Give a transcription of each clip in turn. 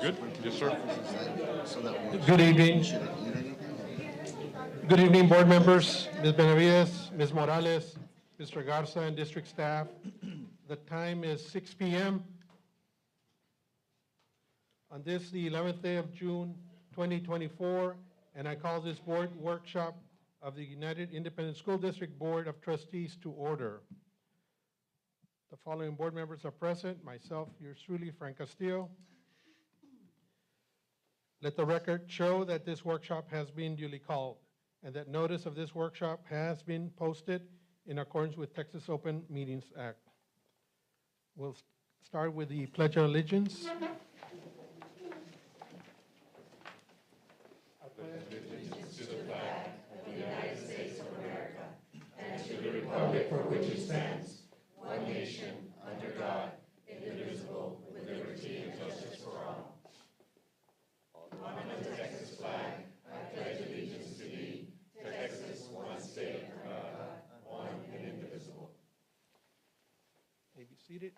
Good? Yes, sir. Good evening. Good evening, board members, Ms. Benavides, Ms. Morales, Mr. Garza, and district staff. The time is 6 p.m. on this, the 11th day of June, 2024, and I call this board workshop of the United Independent School District Board of Trustees to order. The following board members are present, myself, yours truly, Frank Castillo. Let the record show that this workshop has been duly called and that notice of this workshop has been posted in accordance with Texas Open Meetings Act. We'll start with the Pledge of Allegiance. May be seated.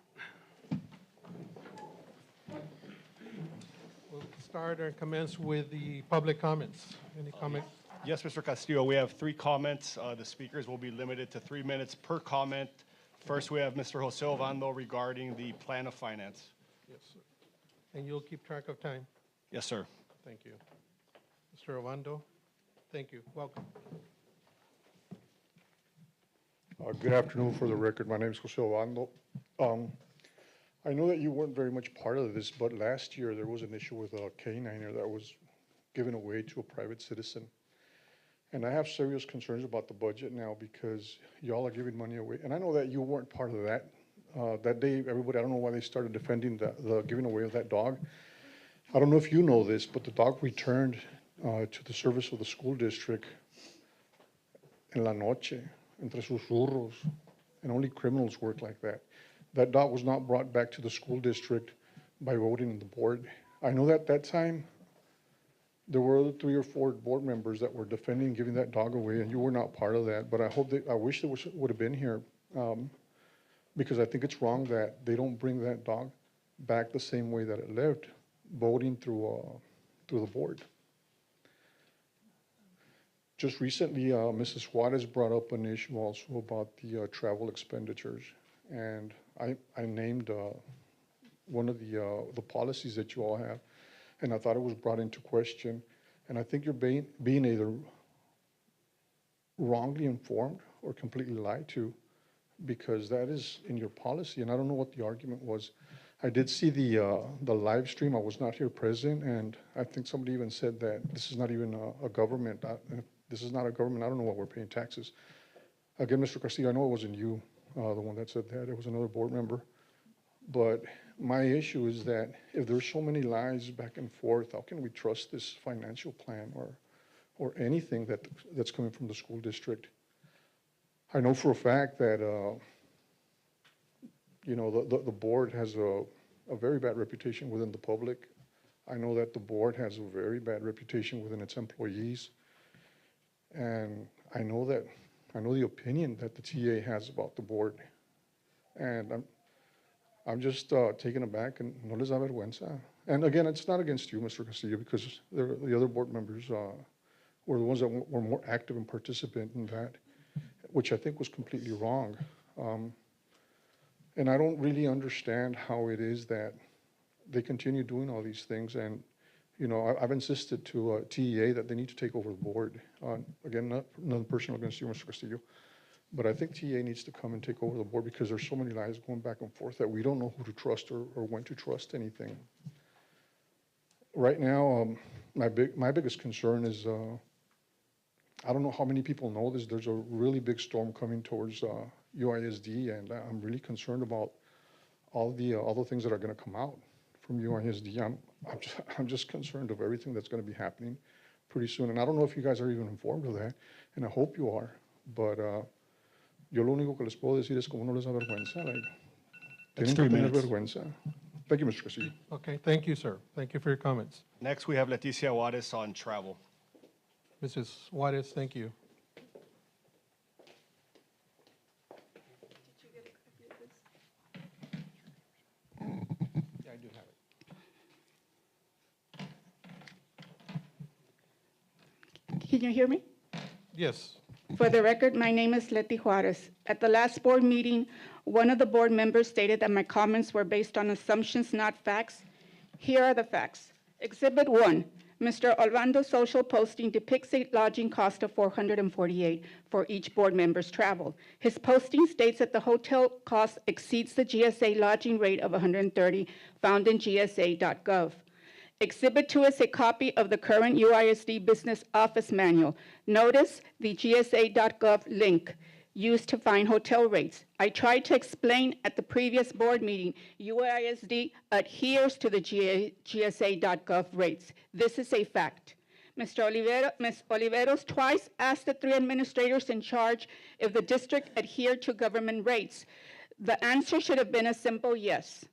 We'll start or commence with the public comments. Any comment? Yes, Mr. Castillo, we have 3 comments. The speakers will be limited to 3 minutes per comment. First, we have Mr. Jose Ovando regarding the plan of finance. Yes, sir. And you'll keep track of time? Yes, sir. Thank you. Mr. Ovando, thank you. Welcome. Good afternoon. For the record, my name is Jose Ovando. I know that you weren't very much part of this, but last year there was an issue with a caniner that was given away to a private citizen. And I have serious concerns about the budget now because y'all are giving money away. And I know that you weren't part of that. That day, everybody, I don't know why they started defending the giving away of that dog. I don't know if you know this, but the dog returned to the service of the school district en la noche, entre susurros, and only criminals work like that. That dog was not brought back to the school district by voting in the board. I know that that time there were 3 or 4 board members that were defending giving that dog away, and you were not part of that. But I wish they would have been here because I think it's wrong that they don't bring that dog back the same way that it lived, voting through the board. Just recently, Mrs. Juarez brought up an issue also about the travel expenditures, and I named one of the policies that you all have, and I thought it was brought into question, and I think you're being either wrongly informed or completely lied to, because that is in your policy, and I don't know what the argument was. I did see the live stream. I was not here present, and I think somebody even said that this is not even a government. This is not a government. I don't know what we're paying taxes. Again, Mr. Castillo, I know it wasn't you, the one that said that. It was another board member. But my issue is that if there's so many lies back and forth, how can we trust this financial plan or anything that's coming from the school district? I know for a fact that the board has a very bad reputation within the public. I know that the board has a very bad reputation within its employees. And I know the opinion that the TA has about the board. And I'm just taken aback, and no les da vergüenza. And again, it's not against you, Mr. Castillo, because the other board members were the ones that were more active and participant in that, which I think was completely wrong. And I don't really understand how it is that they continue doing all these things. And I've insisted to TEA that they need to take over the board. Again, nothing personal against you, Mr. Castillo, but I think TEA needs to come and take over the board because there's so many lies going back and forth that we don't know who to trust or when to trust anything. Right now, my biggest concern is, I don't know how many people know this, there's a really big storm coming towards UISD, and I'm really concerned about all the things that are going to come out from UISD. I'm just concerned of everything that's going to be happening pretty soon. And I don't know if you guys are even informed of that, and I hope you are. But yo lo único que les puedo decir es como no les da vergüenza. That's Tienen 3 que tener minutes. vergüenza. Thank you, Mr. Castillo. Okay, thank you, sir. Thank you for your comments. Next, we have Leticia Juarez on travel. Mrs. Juarez, thank you. Yeah, I do have it. you hear me? Yes. For the record, my name is Leti Juarez. At the last board meeting, one of the board members stated that my comments were based on assumptions, not facts. Here are the facts. Exhibit 1, Mr. Olvando's social posting depicts a lodging cost of $448 for each board member's travel. His posting states that the hotel cost exceeds the GSA lodging rate of $130 found in gsa.gov. Exhibit 2 is a copy of the current UISD Business Office Manual. Notice the gsa.gov link used to find hotel rates. I tried to explain at the previous board meeting, UISD adheres to the gsa.gov rates. This is a fact. Ms. Oliveros twice asked the 3 administrators in charge if the district adhered to government rates. The answer should have been a simple yes.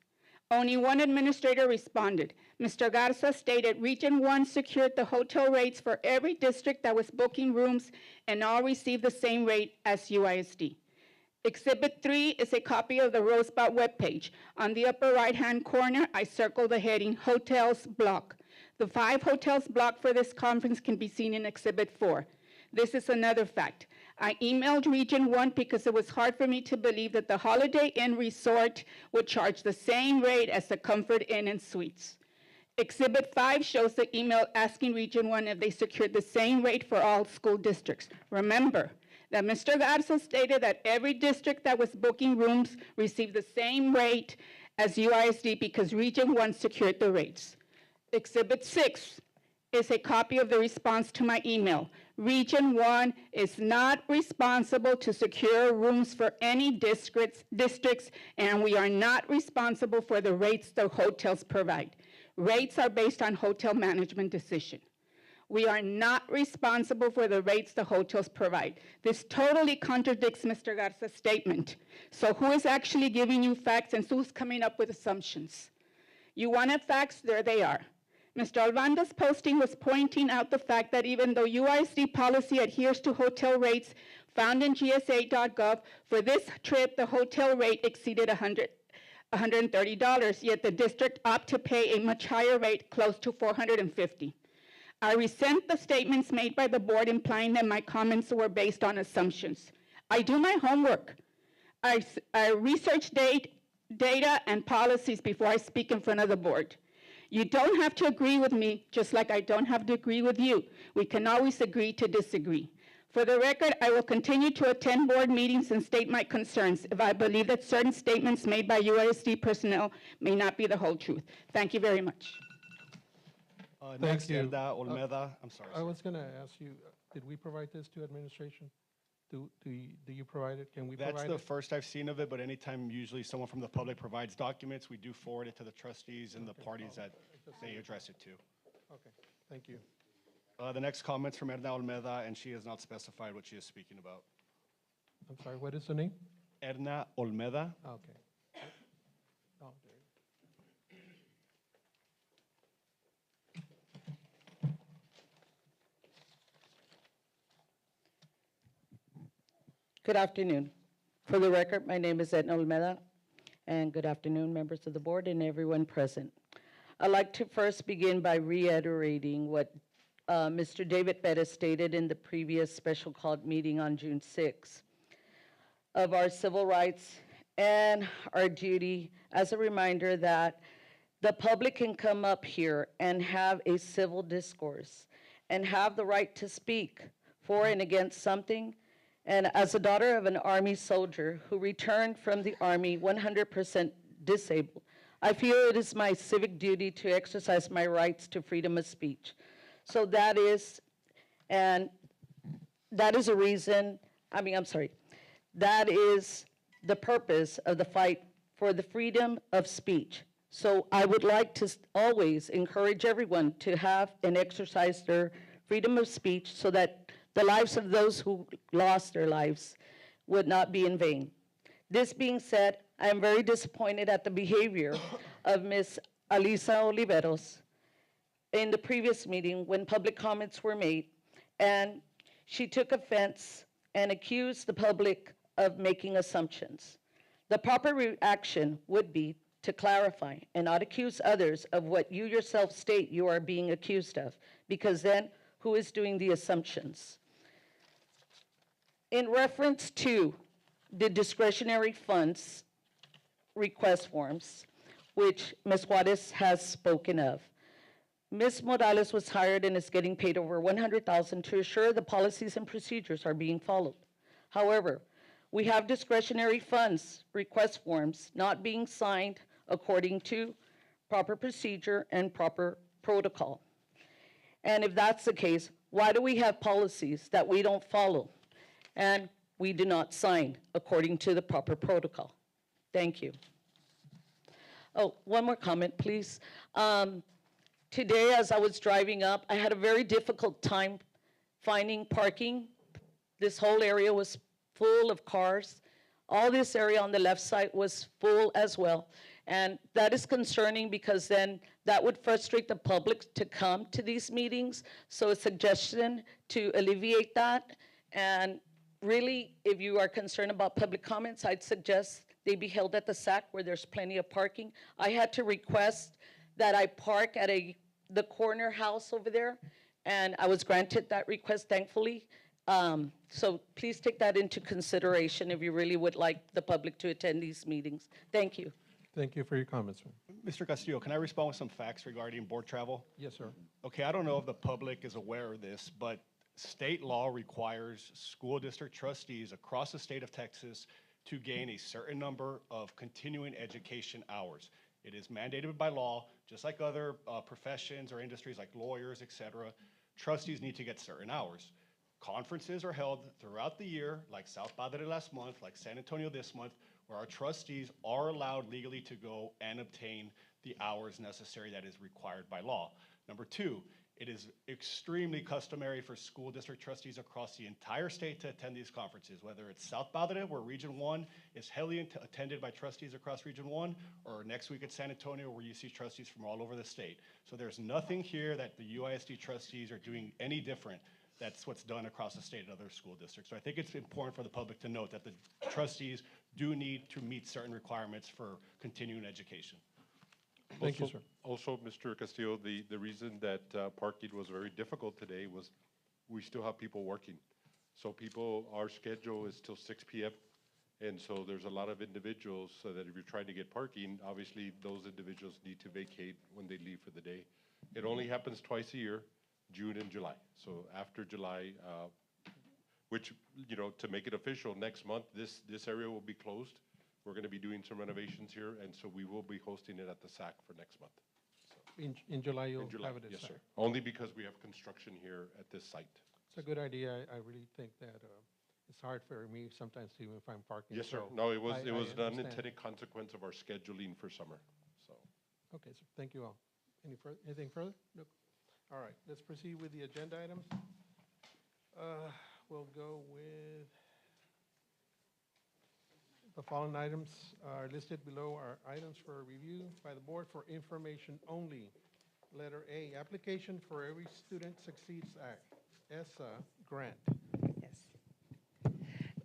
Only 1 administrator responded. Mr. Garza stated Region 1 secured the hotel rates for every district that was booking rooms and all received the same rate as UISD. Exhibit 3 is a copy of the Rosebud webpage. On the upper right-hand corner, I circled the heading Hotels Block. The 5 hotels blocked for this conference can be seen in Exhibit 4. This is another fact. I emailed Region 1 because it was hard for me to believe that the Holiday Inn Resort would charge the same rate as the Comfort Inn and Suites. Exhibit 5 shows the email asking Region 1 if they secured the same rate for all school districts. Remember that Mr. Garza stated that every district that was booking rooms received the same rate as UISD because Region 1 secured the rates. Exhibit 6 is a copy of the response to my email. Region 1 is not responsible to secure rooms for any districts, and we are not responsible for the rates the hotels provide. Rates are based on hotel management decision. We are not responsible for the rates the hotels provide. This totally contradicts Mr. Garza's statement. So who is actually giving you facts and who's coming up with assumptions? You wanted facts, there they are. Mr. Olvando's posting was pointing out the fact that even though UISD policy adheres to hotel rates found in gsa.gov, for this trip, the hotel rate exceeded $130, yet the district opted to pay a much higher rate, close to $450. I resent the statements made by the board implying that my comments were based on assumptions. I do my homework. I research data and policies before I speak in front of the board. You don't have to agree with me, just like I don't have to agree with you. We can always agree to disagree. For the record, I will continue to attend board meetings and state my concerns if I believe that certain statements made by UISD personnel may not be the whole truth. Thank you very much. Next, you. Elda Olmeda. I'm sorry. I was going to ask you, did we provide this to administration? Do you provide it? Can we That's provide the it? first I've seen of it, but anytime usually someone from the public provides documents, we do forward it to the trustees and the parties that they address it to. Okay, thank you. The next comment's from Edna Olmeda, and she has not specified what she is speaking about. I'm sorry, what is the name? Edna Olmeda. Okay. Oh, there. Good afternoon. For the record, my name is Edna Olmeda, and good afternoon, members of the board and everyone present. I'd like to first begin by reiterating what Mr. David Perez stated in the previous special called meeting on June 6 of our civil rights and our duty as a reminder that the public can come up here and have a civil discourse and have the right to speak for and against something. And as a daughter of an Army soldier who returned from the Army 100% disabled, I feel it is my civic duty to exercise my rights to freedom of speech. So that is a reason, that is the purpose of the fight for the freedom of speech. So I would like to always encourage everyone to have and exercise their freedom of speech so that the lives of those who lost their lives would not be in vain. This being said, I am very disappointed at the behavior of Ms. Alisa Oliveros in the previous meeting when public comments were made, and she took offense and accused the public of making assumptions. The proper reaction would be to clarify and not accuse others of what you yourself state you are being accused of, because then who is doing the assumptions. In reference to the discretionary funds request forms, which Ms. Juarez has spoken of, Ms. Morales was hired and is getting paid over $100,000 to assure the policies and procedures are being followed. However, we have discretionary funds request forms not being signed according to proper procedure and proper protocol. And if that's the case, why do we have policies that we don't follow and we do not sign according to the proper protocol? Thank you. Oh, one more comment, please. Today, as I was driving up, I had a very difficult time finding parking. This whole area was full of cars. All this area on the left side was full as well. And that is concerning because then that would frustrate the public to come to these meetings. So a suggestion to alleviate that. And really, if you are concerned about public comments, I'd suggest they be held at the SAC where there's plenty of parking. I had to request that I park at the corner house over there, and I was granted that request, thankfully. So please take that into consideration if you really would like the public to attend these meetings. Thank you. Thank you for your comments, ma'am. Mr. Castillo, can I respond with some facts regarding board travel? Yes, sir. Okay, I don't know if the public is aware of this, but state law requires school district trustees across the state of Texas to gain a certain number of continuing education hours. It is mandated by law, just like other professions or industries like lawyers, et cetera. Trustees need to get certain hours. Conferences are held throughout the year, like South Padre last month, like San Antonio this month, where our trustees are allowed legally to go and obtain the hours necessary that is required by law. Number two, it is extremely customary for school district trustees across the entire state to attend these conferences, whether it's South Padre, where Region 1 is heavily attended by trustees across Region 1, or next week at San Antonio, where you see trustees from all over the state. So there's nothing here that the UISD trustees are doing any different. That's what's done across the state in other school districts. So I think it's important for the public to note that the trustees do need to meet certain requirements for continuing education. Thank you, Also- sir. Also, Mr. Castillo, the reason that parking was very difficult today was we still have people working. So our schedule is till 6 PM. And so there's a lot of individuals so that if you're trying to get parking, obviously those individuals need to vacate when they leave for the day. It only happens twice a year, June and July. So after July, which, to make it official, next month, this area will be closed. We're going to be doing some renovations here, and so we will be hosting it at the SAC for next month. In July, you'll In July, have it at yes, SAC. sir. Only because we have construction here at this site. It's a good idea. I really think that it's hard for me sometimes to even find parking. Yes, sir. so No, it was I an understand. unintended consequence of our scheduling for summer, so. Okay, sir, thank you all. Anything further? No. All right, let's proceed with the agenda items. We'll go with, the following items are listed below are items for review by the board for information only. Letter A, application for Every Student Succeeds Act, ESSA grant. Yes.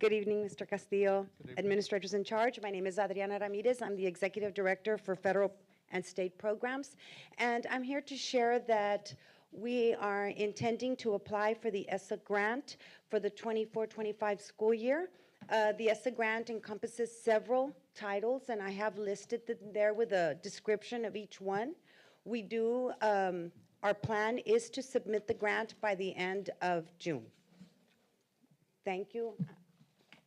Good evening, Mr. Castillo, Good evening. administrators in charge. My name is Adriana Ramirez. I'm the Executive Director for Federal and State Programs. And I'm here to share that we are intending to apply for the ESSA grant for the 24-25 school year. The ESSA grant encompasses several titles, and I have listed them there with a description of each one. We do, our plan is to submit the grant by the end of June. Thank you.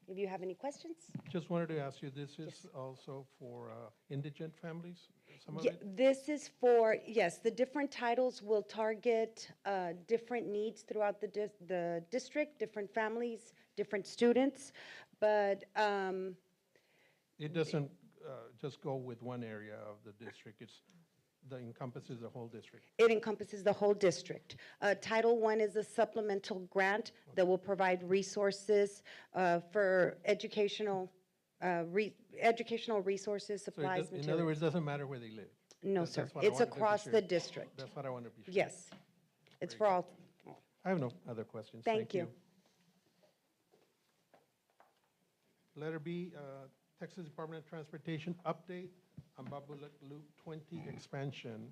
If you have any questions? Just wanted to ask you, this is also for indigent families, some of Yeah, it? this is for, yes, the different titles will target different needs throughout the district, different families, different students, but It doesn't just go with one area of the district, encompasses the whole district. it encompasses the whole district. Title I is a supplemental grant that will provide resources for educational resources, So supplies, in other materials. words, it doesn't matter where they live. No, That's sir. what I It's wanted to be across sure. the district. That's what I want to be sure. Yes. It's for all. I have no other questions. Thank you. Letter B, Texas Department of Transportation update on Babu Loop 20 expansion.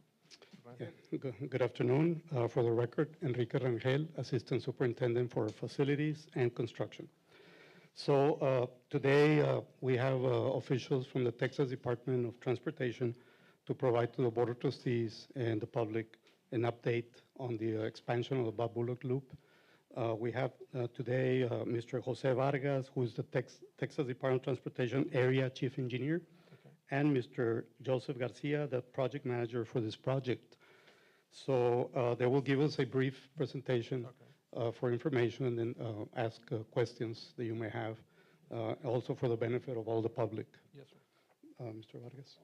Good afternoon. For the record, Enrique Rangel, Assistant Superintendent for Facilities and Construction. So today we have officials from the Texas Department of Transportation to provide to the Board of Trustees and the public an update on the expansion of the Bob Bullock Loop. We have today Mr. Jose Vargas, who is the Texas Department of Transportation Area Chief Engineer, and Mr. Joseph Garcia, the project manager for this project. So they will give us a brief presentation for information and then ask questions that you may have, also for the benefit of all the public. Yes, sir. Mr. Vargas.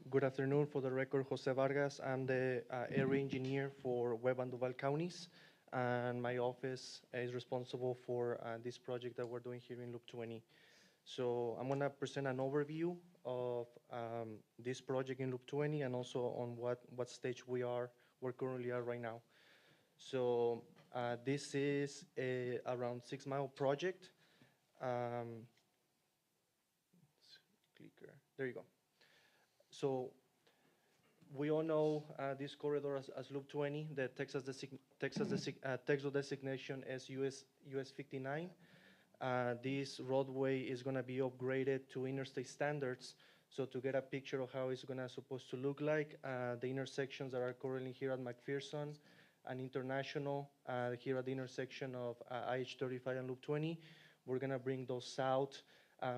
Good afternoon. For the record, Jose Vargas. I'm the area engineer for Webb and Duval counties, and my office is responsible for this project that we're doing here in Loop 20. So I'm going to present an overview of this project in Loop 20 and also on what stage we're currently at right now. So this is a around 6-mile project. Clicker. There you go. So we all know this corridor as Loop 20. The Texas designation is US 59. This roadway is going to be upgraded to interstate standards. So to get a picture of how it's supposed to look like, the intersections that are currently here at McPherson and International, here at the intersection of IH-35 and Loop 20, we're going to bring those south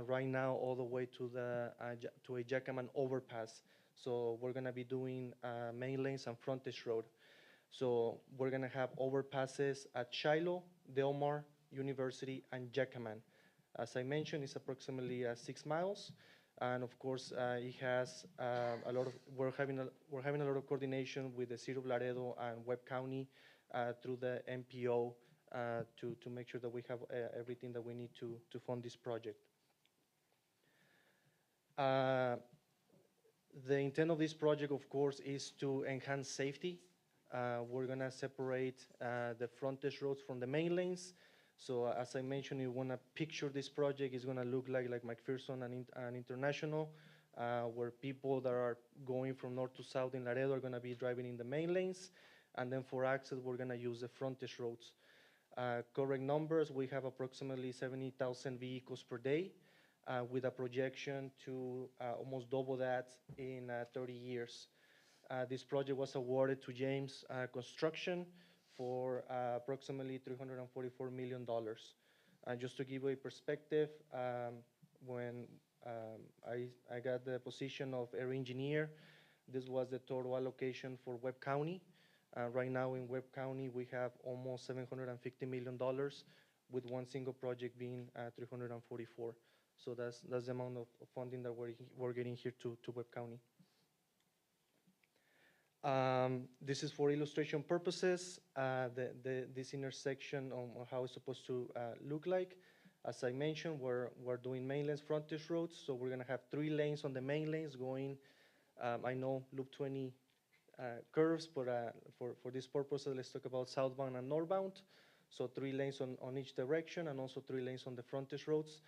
right now all the way to a Jackman overpass. So we're going to be doing main lanes and frontage road. So we're going to have overpasses at Shiloh, Delmar, University, and Jackman. As I mentioned, it's approximately 6 miles, and of course, it has a lot of. We're having a lot of coordination with the City of Laredo and Webb County through the MPO to make sure that we have everything that we need to fund this project. The intent of this project, of course, is to enhance safety. We're going to separate the frontage roads from the main lanes. So as I mentioned, you want to picture this project is going to look like McPherson and International, where people that are going from north to south in Laredo are going to be driving in the main lanes. And then for access, we're going to use the frontage roads. Correct numbers, we have approximately 70,000 vehicles per day, with a projection to almost double that in 30 years. This project was awarded to James Construction for approximately $344 million. Just to give you a perspective, when I got the position of area engineer, this was the total allocation for Webb County. Right now in Webb County, we have almost $750 million, with one single project being 344. So that's the amount of funding that we're getting here to Webb County. This is for illustration purposes, this intersection on how it's supposed to look like. As I mentioned, we're doing main lanes, frontage roads, so we're going to have 3 lanes on the main lanes going. I know Loop 20 curves, but for this purpose, let's talk about southbound and northbound. So 3 lanes on each direction, and also 3 lanes on the frontage roads.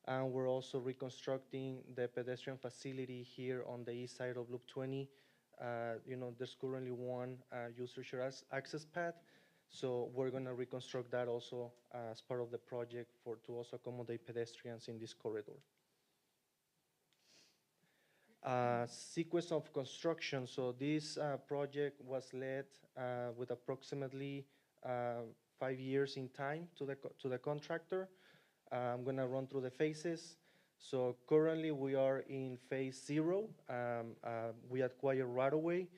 And we're also reconstructing the pedestrian facility here on the east side of Loop 20. There's currently one user share access path, so we're going to reconstruct that also as part of the project to also accommodate pedestrians in this corridor. Sequence of construction. So this project was led with approximately 5 years in time to the contractor. I'm going to run through the phases. So currently we are in phase 0. We acquired right away.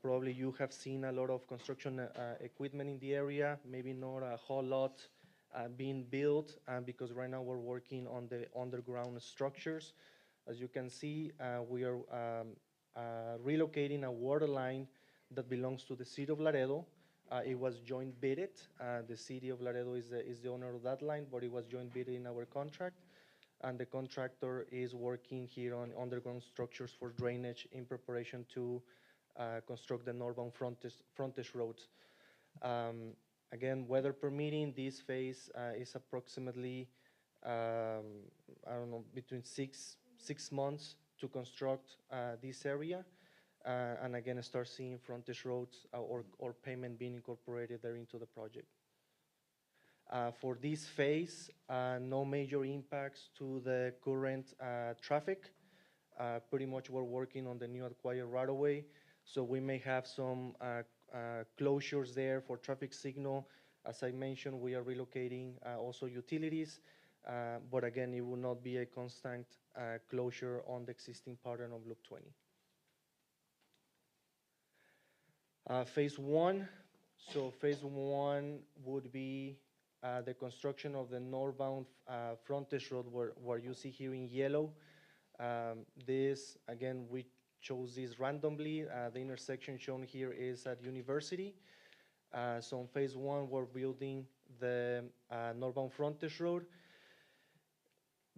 Probably you have seen a lot of construction equipment in the area, maybe not a whole lot being built, because right now we're working on the underground structures. As you can see, we are relocating a water line that belongs to the City of Laredo. It was joint bidded. The City of Laredo is the owner of that line, but it was joint bidded in our contract. And the contractor is working here on underground structures for drainage in preparation to construct the northbound frontage roads. Again, weather permitting, this phase is approximately, between six months to construct this area, and again, start seeing frontage roads or payment being incorporated there into the project. For this phase, no major impacts to the current traffic. Pretty much we're working on the new acquired right-of-way, so we may have some closures there for traffic signal. As I mentioned, we are relocating also utilities, but again, it will not be a constant closure on the existing pattern of Loop 20. Phase 1, so phase 1 would be the construction of the northbound frontage road where you see here in yellow. This, again, we chose this randomly. The intersection shown here is at University. So in phase 1, we're building the northbound frontage road.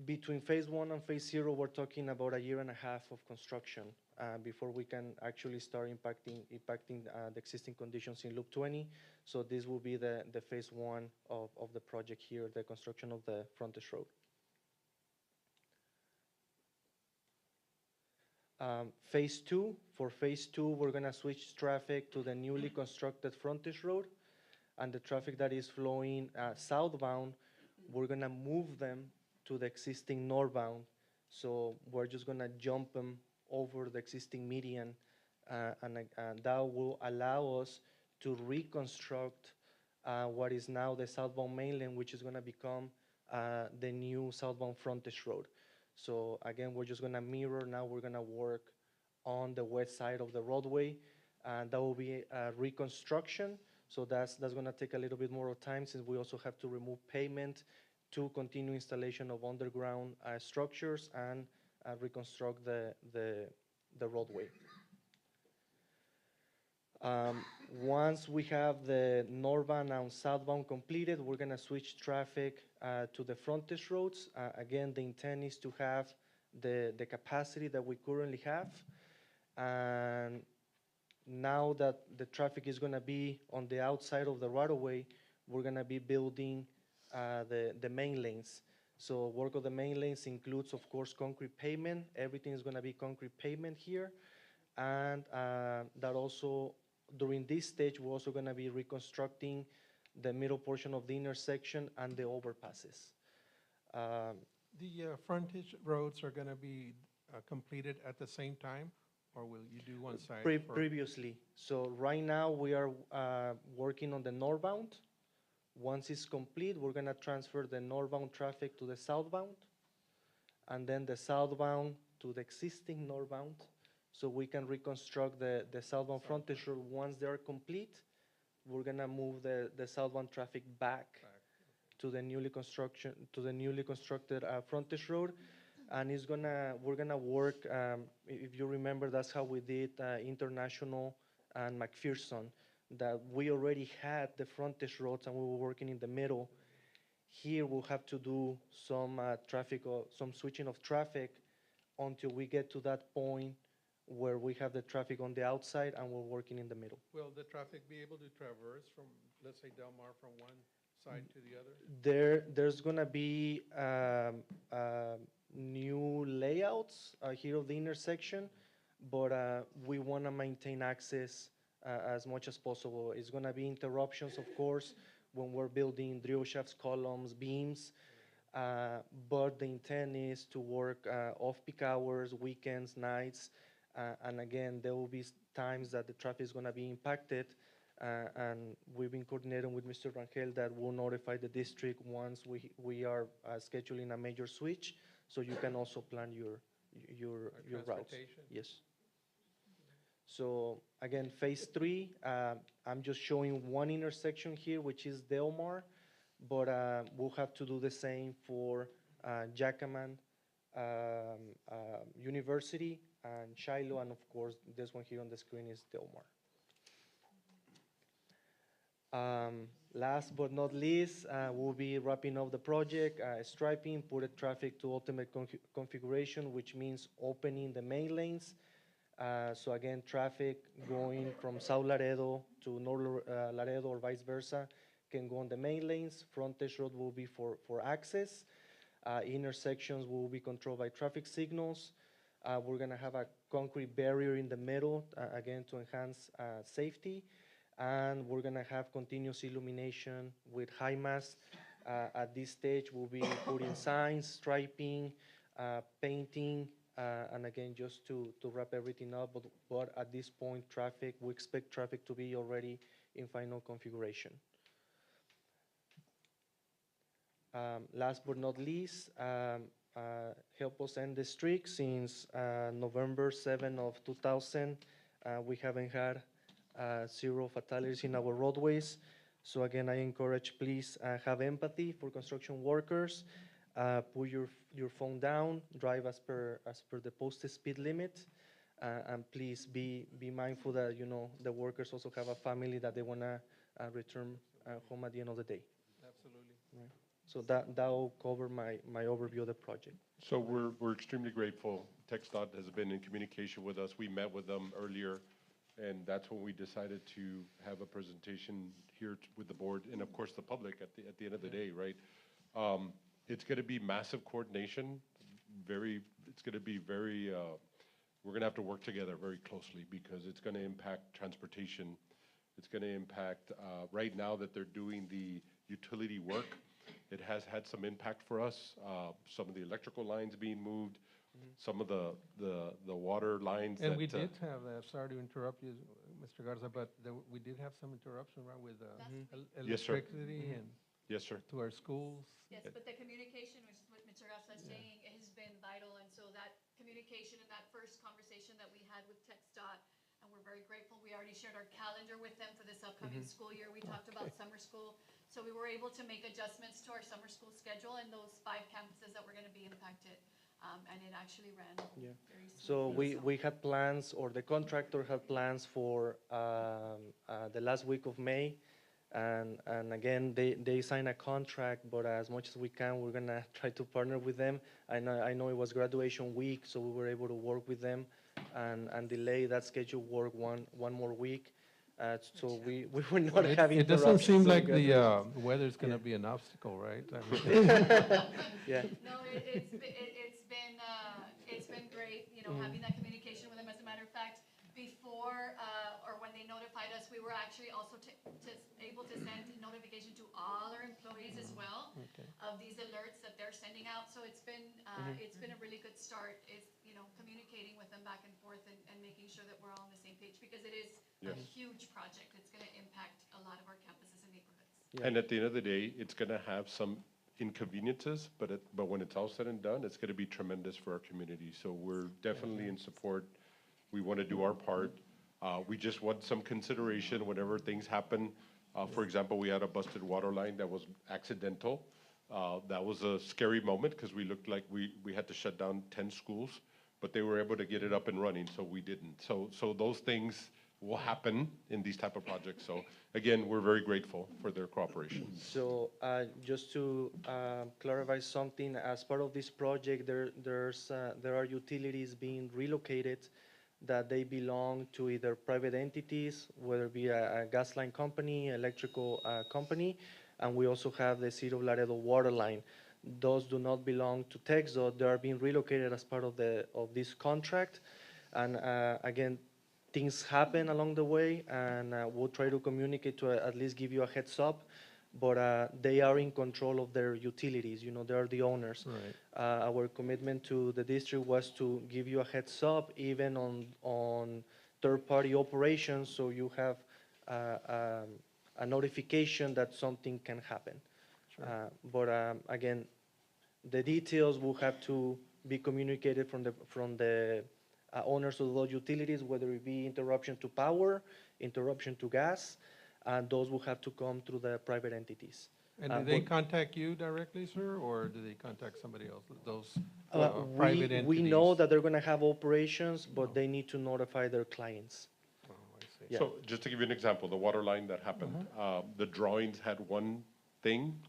Between phase 1 and phase 0, we're talking about 1.5 years of construction before we can actually start impacting the existing conditions in Loop 20. So this will be the phase 1 of the project here, the construction of the frontage road. Phase 2, for phase 2, we're gonna switch traffic to the newly constructed frontage road, and the traffic that is flowing southbound, we're gonna move them to the existing northbound. So we're just gonna jump them over the existing median, and that will allow us to reconstruct what is now the southbound main lane, which is gonna become the new southbound frontage road. So again, we're just gonna mirror, now we're gonna work on the west side of the roadway, and that will be a reconstruction. So that's gonna take a little bit more of time, since we also have to remove pavement to continue installation of underground structures and reconstruct the roadway. Once we have the northbound and southbound completed, we're gonna switch traffic to the frontage roads. Again, the intent is to have the capacity that we currently have. And now that the traffic is gonna be on the outside of the right-of-way, we're gonna be building the main lanes. So work of the main lanes includes, of course, concrete pavement. Everything is gonna be concrete pavement here. And that also, during this stage, we're also gonna be reconstructing the middle portion of the intersection and the overpasses. The frontage roads are gonna be completed at the same time, or will you do one side? Previously. So right now, we are working on the northbound. Once it's complete, we're gonna transfer the northbound traffic to the southbound, and then the southbound to the existing northbound, so we can reconstruct the southbound frontage road. Once they are complete, we're gonna move the southbound traffic back to the newly constructed frontage road, and we're gonna work. If you remember, that's how we did International and McPherson. That we already had the frontage roads and we were working in the middle. Here we'll have to do some traffic or some switching of traffic until we get to that point where we have the traffic on the outside and we're working in the middle. Will the traffic be able to traverse from, let's say, Del Mar from one side to the other? There's gonna be new layouts here of the intersection, but we wanna maintain access as much as possible. It's gonna be interruptions, of course, when we're building drill shafts, columns, beams, but the intent is to work off-peak hours, weekends, nights, and again, there will be times that the traffic is gonna be impacted, and we've been coordinating with Mr. Rangel that will notify the district once we are scheduling a major switch, so you can also plan your routes. Transportation? Yes. So again, phase 3, I'm just showing one intersection here, which is Del Mar, but we'll have to do the same for Jackman, University, and Shiloh, and of course, this one here on the screen is Del Mar. Last but not least, we'll be wrapping up the project, striping, put traffic to ultimate configuration, which means opening the main lanes. So again, traffic going from South Laredo to North Laredo or vice versa can go on the main lanes. Frontage road will be for access. Intersections will be controlled by traffic signals. We're gonna have a concrete barrier in the middle, again, to enhance safety. And we're gonna have continuous illumination with high mast. At this stage, we'll be putting signs, striping, painting, and again, just to wrap everything up. But at this point, we expect traffic to be already in final configuration. Last but not least, help us end the streak. Since November 7 of 2000, we haven't had 0 fatalities in our roadways. So again, I encourage, please have empathy for construction workers. Put your phone down, drive as per the posted speed limit, and please be mindful that the workers also have a family that they wanna return home at the end of the day. Absolutely. Right. So that will cover my overview of the project. So we're extremely grateful. TxDOT has been in communication with us. We met with them earlier, and that's when we decided to have a presentation here with the board and of course the public at the end of the day, right? It's gonna be massive coordination, it's gonna be very, we're gonna have to work together very closely because it's gonna impact transportation. It's gonna impact, right now that they're doing the utility work, it has had some impact for us. Some of the electrical lines being moved, some of the water lines that. And we did have, sorry to interrupt you, Mr. Garza, but we did have some interruption, right, with Yes, sir. electricity and Yes, sir. to our schools. Yes, but the communication, which is what Mr. Garza is saying, has been vital, and so that communication and that first conversation that we had with TxDOT, and we're very grateful, we already shared our calendar with them for this upcoming school year. We talked about summer school, so we were able to make adjustments to our summer school schedule and those 5 campuses that were gonna be impacted, and it actually ran Yeah. very So smoothly. we had plans, or the contractor had plans for the last week of May. And again, they signed a contract, but as much as we can, we're gonna try to partner with them. I know it was graduation week, so we were able to work with them and delay that schedule work one more week. So we will not have It doesn't seem interruptions like in the graduation. weather's gonna be an obstacle, right? I mean, Yeah. No, it's been great, having that communication with them. As a matter of fact, before, or when they notified us, we were actually also able to send notification to all our employees as well of these alerts that they're sending out. So it's been a really good start, communicating with them back and forth and making sure that we're all on the same page, because it is a huge project. It's gonna impact a lot of our campuses and neighborhoods. Yeah. And at the end of the day, it's gonna have some inconveniences, but when it's all said and done, it's gonna be tremendous for our community. So we're definitely in support. We wanna do our part. We just want some consideration whenever things happen. For example, we had a busted water line that was accidental. That was a scary moment because we looked like we had to shut down 10 schools, but they were able to get it up and running, so we didn't. So those things will happen in these type of projects. So again, we're very grateful for their cooperation. So just to clarify something, as part of this project, there are utilities being relocated that they belong to either private entities, whether it be a gas line company, electrical company, and we also have the City of Laredo water line. Those do not belong to TxDOT. They are being relocated as part of this contract. And again, things happen along the way, and we'll try to communicate to at least give you a heads up. But they are in control of their utilities. They are the owners. Right. Our commitment to the district was to give you a heads up, even on third-party operations, so you have a notification that something can happen. But again, the details will have to be communicated from the owners of those utilities, whether it be interruption to power, interruption to gas, and those will have to come through the private entities. And do they but- contact you directly, sir, or do they contact somebody else, those private entities? We know that they're gonna have operations, but they need to notify their clients. Oh, I see. Yeah. So just to give you an example, the water line that happened, the drawings had one thing,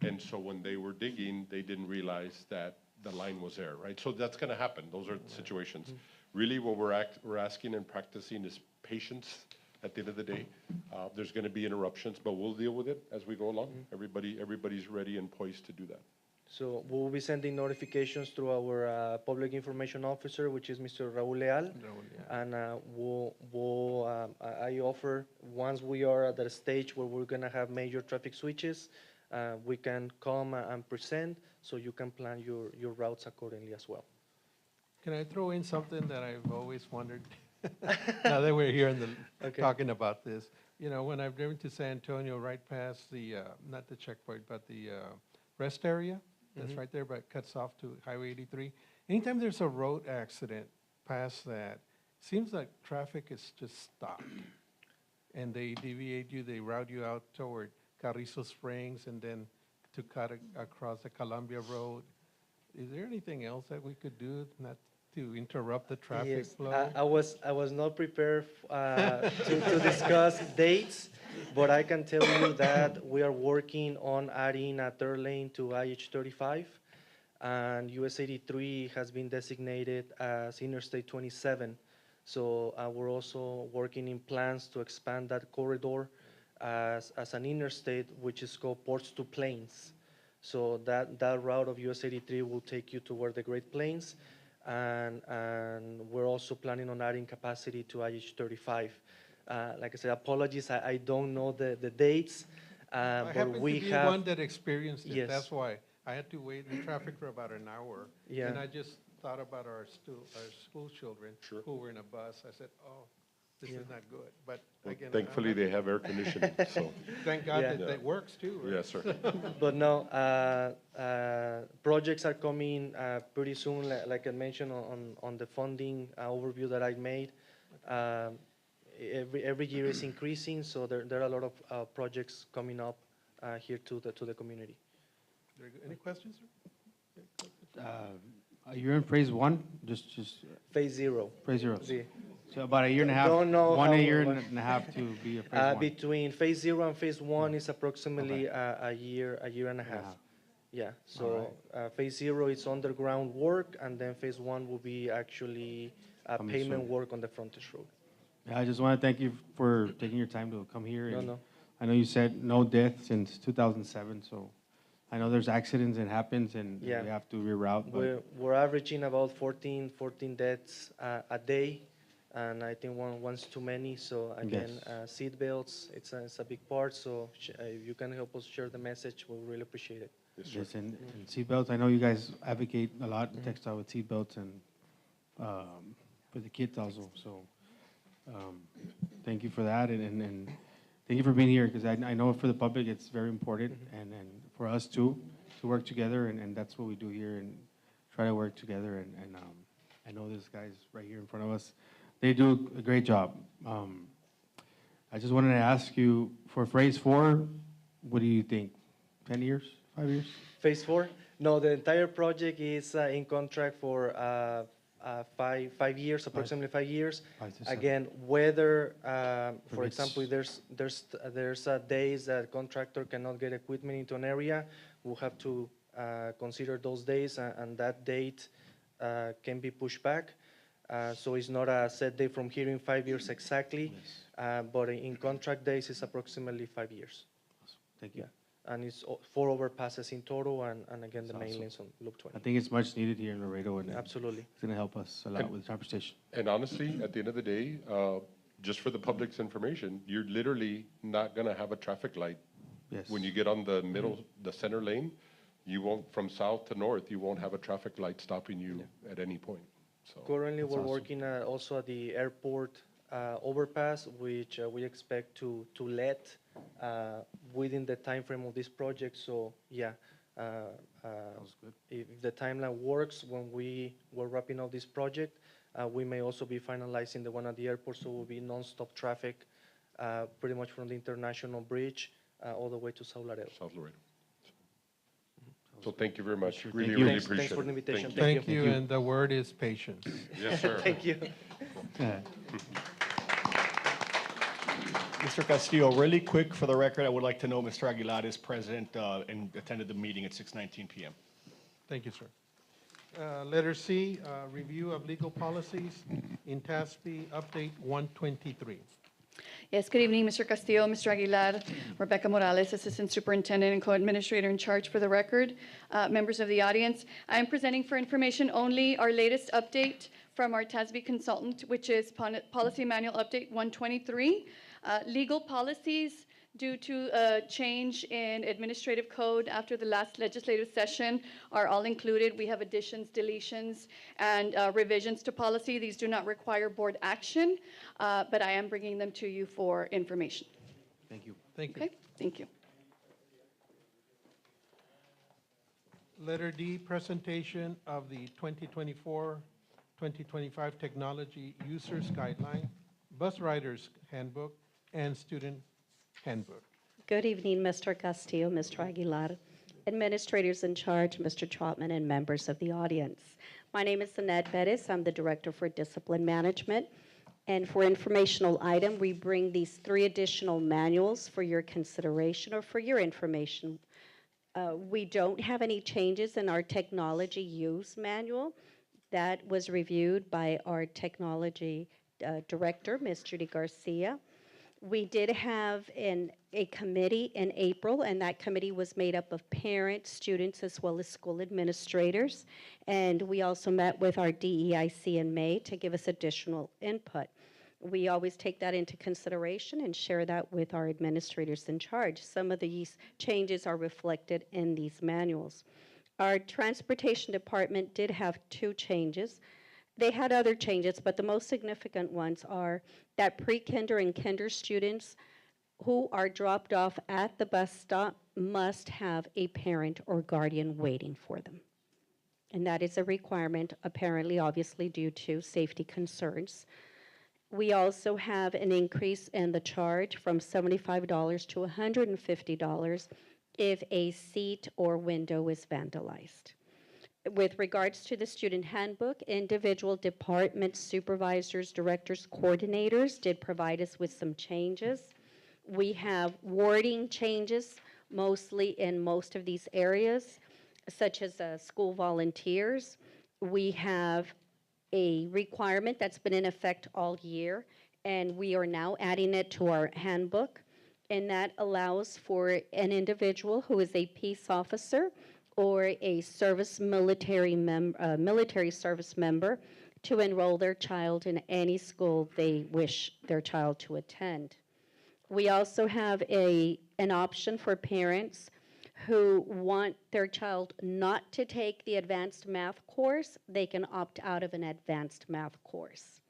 and so when they were digging, they didn't realize that the line was there, right? So that's gonna happen. Those are situations. Really, what we're asking and practicing is patience. At the end of the day, there's gonna be interruptions, but we'll deal with it as we go along. Everybody's ready and poised to do that. So we'll be sending notifications through our public information officer, which is Mr. Raul Leal. And I offer, once we are at that stage where we're gonna have major traffic switches, we can come and present, so you can plan your routes accordingly as well. Can I throw in something that I've always wondered? Now that we're here Okay. talking about this, you know, when I've driven to San Antonio, right past the, not the checkpoint, but the rest area, that's right there, but cuts off to Highway 83. Anytime there's a road accident past that, seems like traffic is just stopped. And they deviate you, they route you out toward Carrizo Springs and then to cut across the Columbia Road. Is there anything else that we could do not to interrupt the traffic Yes, flow? I was not prepared to discuss dates, but I can tell you that we are working on adding a third lane to IH-35, and US 83 has been designated as Interstate 27. So we're also working in plans to expand that corridor as an interstate, which is called Ports to Plains. So that route of US 83 will take you toward the Great Plains. And we're also planning on adding capacity to IH-35. Like I said, apologies, I don't know the dates, I but happen to we be have. one that experienced it, Yes. that's why. I had to wait in traffic for about an hour. Yeah. And I just thought about our school children who were in a bus. I said, oh, this is not good. But Well, again. thankfully, they have air conditioning, so, Thank God Yeah. that works too, right? yes, sir. But no, projects are coming pretty soon, like I mentioned on the funding overview that I made. Every year is increasing, so there are a lot of projects coming up here to the community. Very good. Any questions, sir? You're in phase one, just Phase 0. phase zero. See. So about a year and a half, Don't know one how- a year and a half to be a phase one. Between phase 0 and phase 1 is approximately a year and a half. Yeah, so phase 0 is underground work, and then phase 1 will be actually Coming pavement soon. work on the frontage road. Yeah, I just want to thank you for taking your time to come here. No, and no. I know you said no death since 2007, so I know there's accidents and happens, and Yeah. we have to reroute. But We're averaging about 14 deaths a day, and I think one's too many. So again, Yes. seat belts, it's a big part. So if you can help us share the message, we'll really appreciate it. yes, and seatbelts, I know you guys advocate a lot in textile with seatbelts and for the kids also, so thank you for that, and thank you for being here, because I know for the public, it's very important, and for us too, to work together, and that's what we do here, and try to work together, and I know these guys right here in front of us, they do a great job. I just wanted to ask you, for phase 4, what do you think? 10 years, 5 years? Phase 4? No, the entire project is in contract for 5 years, approximately 5 years. 5 to 7. Again, whether, for Permits. example, there's days that contractor cannot get equipment into an area, we'll have to consider those days, and that date can be pushed back. So it's not a set date from here in 5 years exactly, but in contract days, it's approximately 5 years. Thank you. Yeah. And it's 4 overpasses in total, and again, the main awesome. lanes on Loop I 20. think it's much needed here in Laredo, and Absolutely. it's going to help us a lot with transportation. And honestly, at the end of the day, just for the public's information, you're literally not gonna have a traffic light. Yes. When you get on the middle, the center lane, you won't, from south to north, you won't have a traffic light stopping you at any point, so. Currently, we're awesome. working also at the airport overpass, which we expect to let within the time frame of this project. So, yeah, if the timeline works, when we're wrapping up this project, we may also be finalizing the one at the airport, so it will be nonstop traffic, pretty much from the International Bridge all the way to South Laredo. South Laredo. So thank you very much. Sure. Really, Thank you. really Thanks- appreciate it. thanks for the invitation. Thank Thank you, and the word is patience. you. Yes, sir. Thank you. Mr. Castillo, really quick for the record, I would like to know Mr. Aguilar is present and attended the meeting at 6:19 PM. Thank you, sir. Letter C, review of legal policies in TASB Update 123. Yes, good evening, Mr. Castillo, Mr. Aguilar, Rebecca Morales, Assistant Superintendent and Co-Administrator in charge for the record, members of the audience. I am presenting for information only our latest update from our TASB consultant, which is Policy Manual Update 123. Legal policies due to a change in administrative code after the last legislative session are all included. We have additions, deletions, and revisions to policy. These do not require board action, but I am bringing them to you for information. Thank you. Thank you. Okay, thank you. Letter D, presentation of the 2024-2025 Technology Users Guideline, Bus Riders Handbook, and Student Handbook. Good evening, Mr. Castillo, Mr. Aguilar, administrators in charge, Mr. Trotman, and members of the audience. My name is Annette Perez. I'm the Director for Discipline Management. And for informational item, we bring these 3 additional manuals for your consideration or for your information. We don't have any changes in our technology use manual. That was reviewed by our technology director, Ms. Judy Garcia. We did have a committee in April, and that committee was made up of parents, students, as well as school administrators. And we also met with our DEIC in May to give us additional input. We always take that into consideration and share that with our administrators in charge. Some of these changes are reflected in these manuals. Our transportation department did have 2 changes. They had other changes, but the most significant ones are that pre-kinder and kinder students who are dropped off at the bus stop must have a parent or guardian waiting for them. And that is a requirement, apparently, obviously, due to safety concerns. We also have an increase in the charge from $75 to $150 if a seat or window is vandalized. With regards to the student handbook, individual department supervisors, directors, coordinators did provide us with some changes. We have wording changes, mostly in most of these areas, such as school volunteers. We have a requirement that's been in effect all year, and we are now adding it to our handbook, and that allows for an individual who is a peace officer or a military service member to enroll their child in any school they wish their child to attend. We also have an option for parents who want their child not to take the advanced math course. They can opt out of an advanced math course.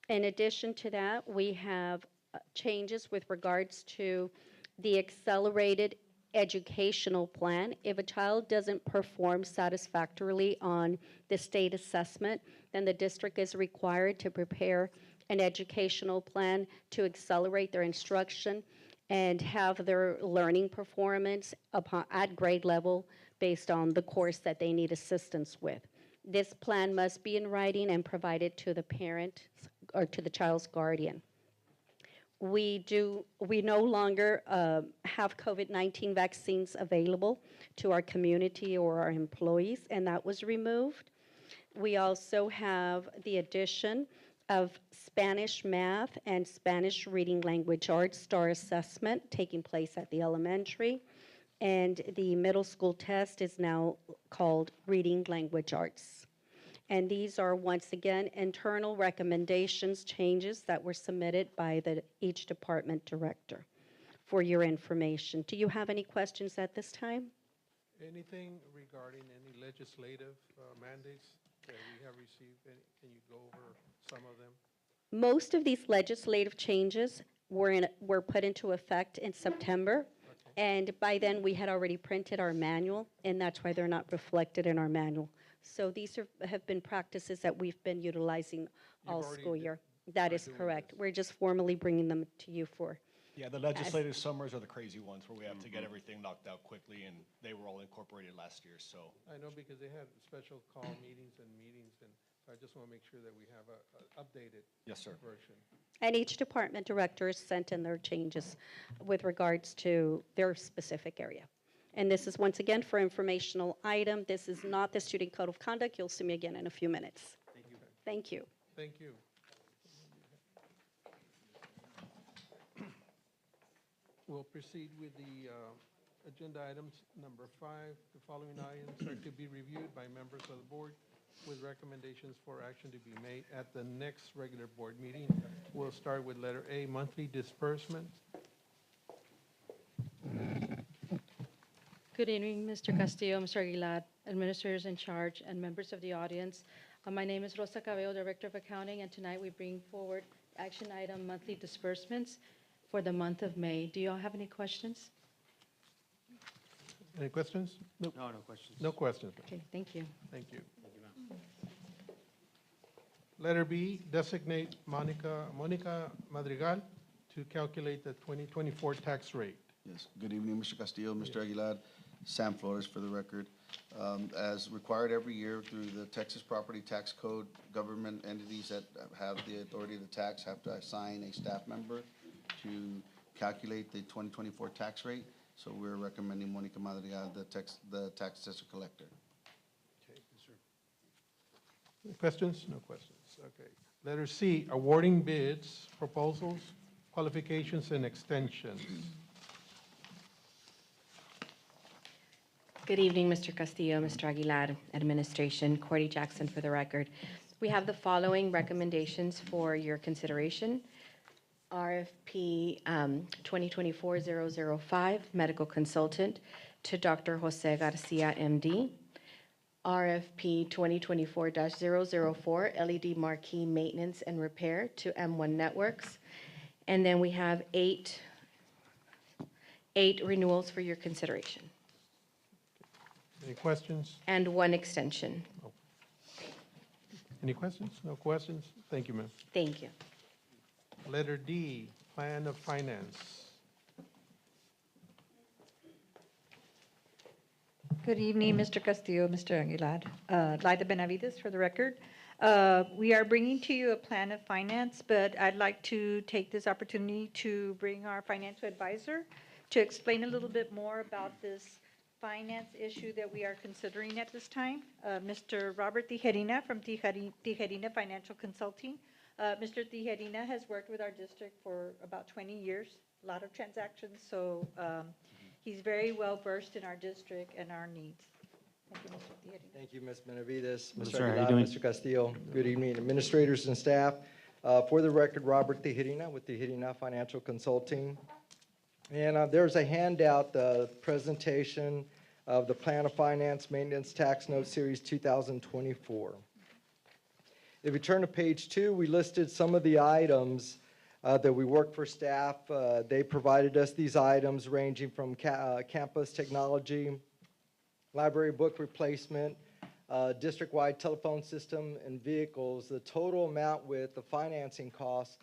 In addition to that, we have changes with regards to the accelerated educational plan. If a child doesn't perform satisfactorily on the state assessment, then the district is required to prepare an educational plan to accelerate their instruction and have their learning performance at grade level based on the course that they need assistance with. This plan must be in writing and provided to the parent or to the child's guardian. We no longer have COVID-19 vaccines available to our community or our employees, and that was removed. We also have the addition of Spanish math and Spanish reading language arts STAR assessment taking place at the elementary, and the middle school test is now called reading language arts. And these are, once again, internal recommendations, changes that were submitted by each department director for your information. Do you have any questions at this time? Anything regarding any legislative mandates that we have received? Can you go over some of them? Most of these legislative changes were put into effect in September. And by then, we had already printed our manual, and that's why they're not reflected in our manual. So these have been practices that we've been utilizing all school year. That is correct. We're just formally bringing them to you for. Yeah, the legislative summers are the crazy ones where we have to get everything knocked out quickly, and they were all incorporated last year, so. I know because they had special call meetings, and so I just want to make sure that we have a updated Yes, sir. version. And each department director has sent in their changes with regards to their specific area. And this is, once again, for informational item. This is not the student code of conduct. You'll see me again in a few minutes. Thank you. Thank you. We'll proceed with the agenda items number 5. The following items are to be reviewed by members of the board with recommendations for action to be made at the next regular board meeting. We'll start with letter A, monthly disbursement. Good evening, Mr. Castillo, Mr. Aguilar, administrators in charge, and members of the audience. My name is Rosa Cabello, Director of Accounting, and tonight we bring forward action item monthly disbursements for the month of May. Do you all have any questions? Any questions? No, No questions. no questions. Okay, thank you. Thank you. Letter B, designate Monica Madrigal to calculate the 2024 tax rate. Yes, good evening, Mr. Castillo, Mr. Aguilar, Sam Flores for the record. As required every year through the Texas Property Tax Code, government entities that have the authority to tax have to assign a staff member to calculate the 2024 tax rate. So we're recommending Monica Madrigal, the tax assessor collector. Any questions? No questions. Okay. Letter C, awarding bids, proposals, qualifications, and extensions. Good evening, Mr. Castillo, Mr. Aguilar, administration, Cordy Jackson for the record. We have the following recommendations for your consideration. RFP 2024-005, medical consultant, to Dr. Jose Garcia, MD. RFP 2024-004, LED marquee maintenance and repair, to M1 Networks. And then we have eight renewals for your consideration, Any questions? and one extension. Any questions? No questions? Thank you, ma'am. Thank you. Letter D, plan of finance. Good evening, Mr. Castillo, Mr. Aguilar. Laida Benavides for the record. We are bringing to you a plan of finance, but I'd like to take this opportunity to bring our financial advisor to explain a little bit more about this finance issue that we are considering at this time. Mr. Robert Tijerina from Tijerina Financial Consulting. Mr. Tijerina has worked with our district for about 20 years, a lot of transactions, so he's very well versed in our district and our needs. Thank you, Mr. Tijerina. Thank you, Ms. Benavides. Yes, Mr. sir. How you Aguilar, doing? Mr. Castillo, good evening, administrators and staff. For the record, Robert Tijerina with Tijerina Financial Consulting. And there's a handout, the presentation of the Plan of Finance Maintenance Tax Note Series 2024. If you turn to page 2, we listed some of the items that we work for staff. They provided us these items ranging from campus technology, library book replacement, district-wide telephone system, and vehicles. The total amount with the financing costs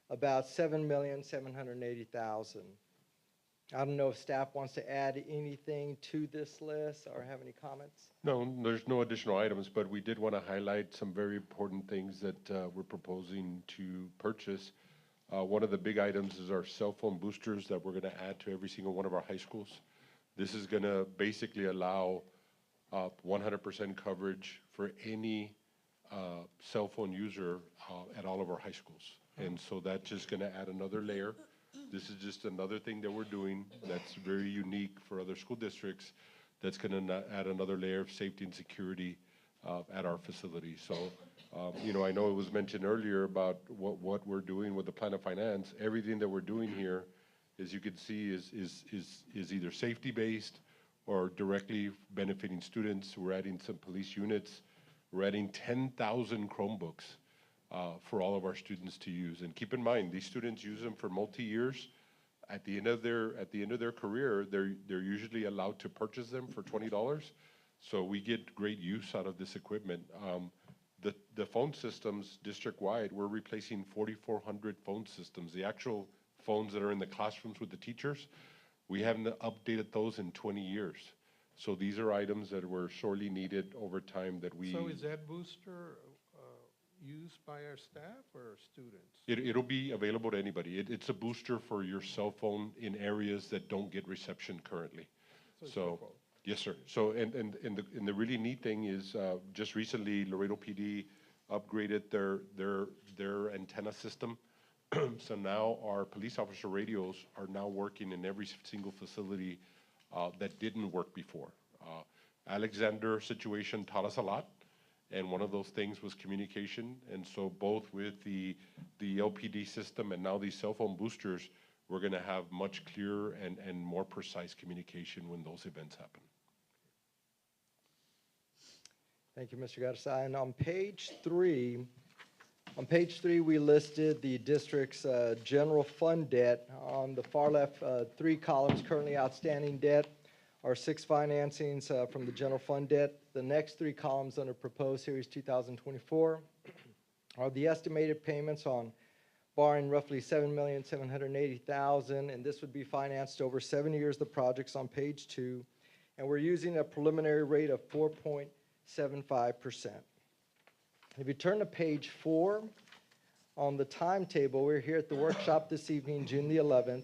about $7,780,000. I don't know if staff wants to add anything to this list or have any comments. No, there's no additional items, but we did want to highlight some very important things that we're proposing to purchase. One of the big items is our cell phone boosters that we're going to add to every single one of our high schools. This is going to basically allow 100% coverage for any cell phone user at all of our high schools. And so that's just going to add another layer. This is just another thing that we're doing that's very unique for other school districts, that's going to add another layer of safety and security at our facility. So, I know it was mentioned earlier about what we're doing with the plan of finance. Everything that we're doing here, as you can see, is either safety-based or directly benefiting students. We're adding some police units. We're adding 10,000 Chromebooks for all of our students to use. And keep in mind, these students use them for multi-years. At the end of their career, they're usually allowed to purchase them for $20. So we get great use out of this equipment. The phone systems district-wide, we're replacing 4,400 phone systems. The actual phones that are in the classrooms with the teachers, we haven't updated those in 20 years. So these are items that were sorely needed over time that we... So is that booster used by our staff or students? It'll be available to anybody. It's a booster for your cell phone in areas that don't get reception currently. So, yes, sir. So, and the really neat thing is, just recently, Laredo PD upgraded their antenna system So now our police officer radios are now working in every single facility that didn't work before. Alexander situation taught us a lot, and one of those things was communication. And so both with the LPD system and now these cell phone boosters, we're gonna have much clearer and more precise communication when those events happen. Thank you, Mr. Garza. And on page three, we listed the district's general fund debt. On the far left, 3 columns, currently outstanding debt, are 6 financings from the general fund debt. The next 3 columns under proposed series 2024 are the estimated payments on borrowing roughly $7,780,000, and this would be financed over 7 years, the projects on page 2. And we're using a preliminary rate of 4.75%. If you turn to page 4, on the timetable, we're here at the workshop this evening, June the 11th.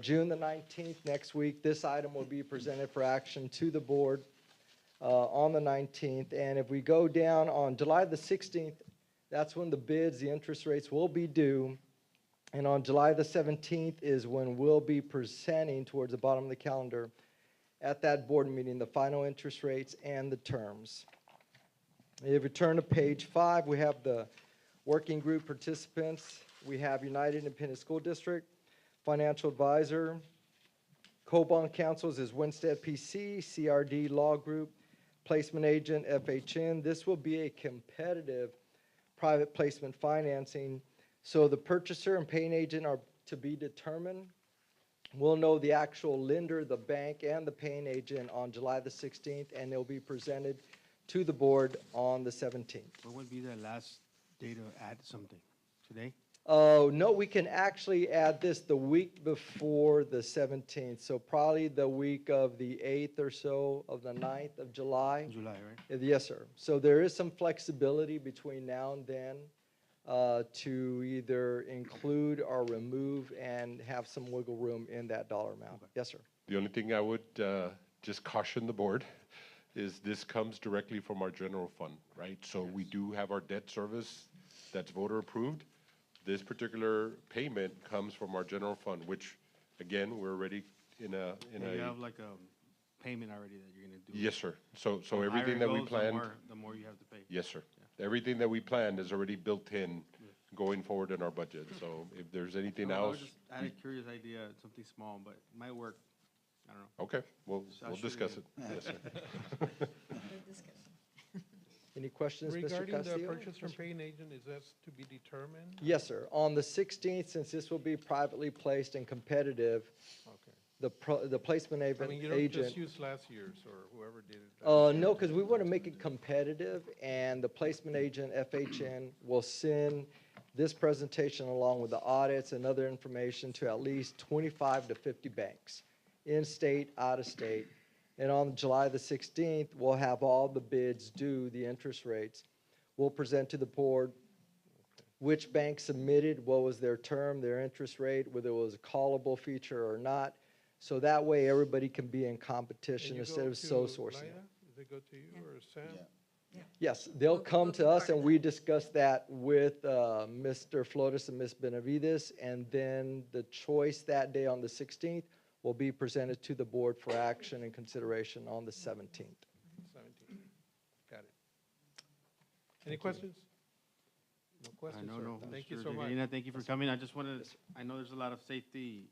June the 19th, next week, this item will be presented for action to the board on the 19th. And if we go down on July the 16th, that's when the bids, the interest rates will be due. And on July the 17th is when we'll be presenting towards the bottom of the calendar at that board meeting, the final interest rates and the terms. If you turn to page 5, we have the working group participants. We have United Independent School District, financial advisor. Co-bond counsels is Winstead PC, CRD Law Group, placement agent FHN. This will be a competitive private placement financing. So the purchaser and paying agent are to be determined. We'll know the actual lender, the bank, and the paying agent on July the 16th, and they'll be presented to the board on the 17th. What would be the last day to add something? Today? Oh, no, we can actually add this the week before the 17th, so probably the week of the 8th or so of the 9th of July. July, right? Yes, sir. So there is some flexibility between now and then to either include or remove and have some wiggle room in that dollar amount. Yes, sir. The only thing I would just caution the board is this comes directly from our general fund, right? So we do have our debt service that's voter approved. This particular payment comes from our general fund, which, again, we're already in a. You have like a payment already that you're gonna do. Yes, sir. So The everything higher that it we goes, planned. the more you have to pay. Yes, sir. Everything that we planned is already built in going forward in our budget. So if there's anything I else. was just had a curious idea, something small, but it might work. I don't know. Okay, we'll So I'll shoot discuss it it. in. Yes, sir. Any questions, Mr. Regarding the Castillo? purchase from paying agent, is that to be determined? Yes, sir. On the 16th, since this will be privately placed and competitive, Okay. the placement I agent. mean, you don't just use last year's or whoever did it. No, because we want to make it competitive, and the placement agent, FHN, will send this presentation along with the audits and other information to at least 25 to 50 banks, in-state, out-of-state. And on July the 16th, we'll have all the bids due, the interest rates. We'll present to the board which bank submitted, what was their term, their interest rate, whether it was a callable feature or not. So that way, everybody can be in competition instead of sole sourcing it. Does it go to you or Sam? Yes, they'll come to us and we discuss that with Mr. Flores and Ms. Benavides. And then the choice that day on the 16th will be presented to the board for action and consideration on the 17th. 17. Got it. Any questions? No questions, No, sir. no. Thank you Mr. so much. Regalina, thank you for coming. I just wanted, I know there's a lot of safety,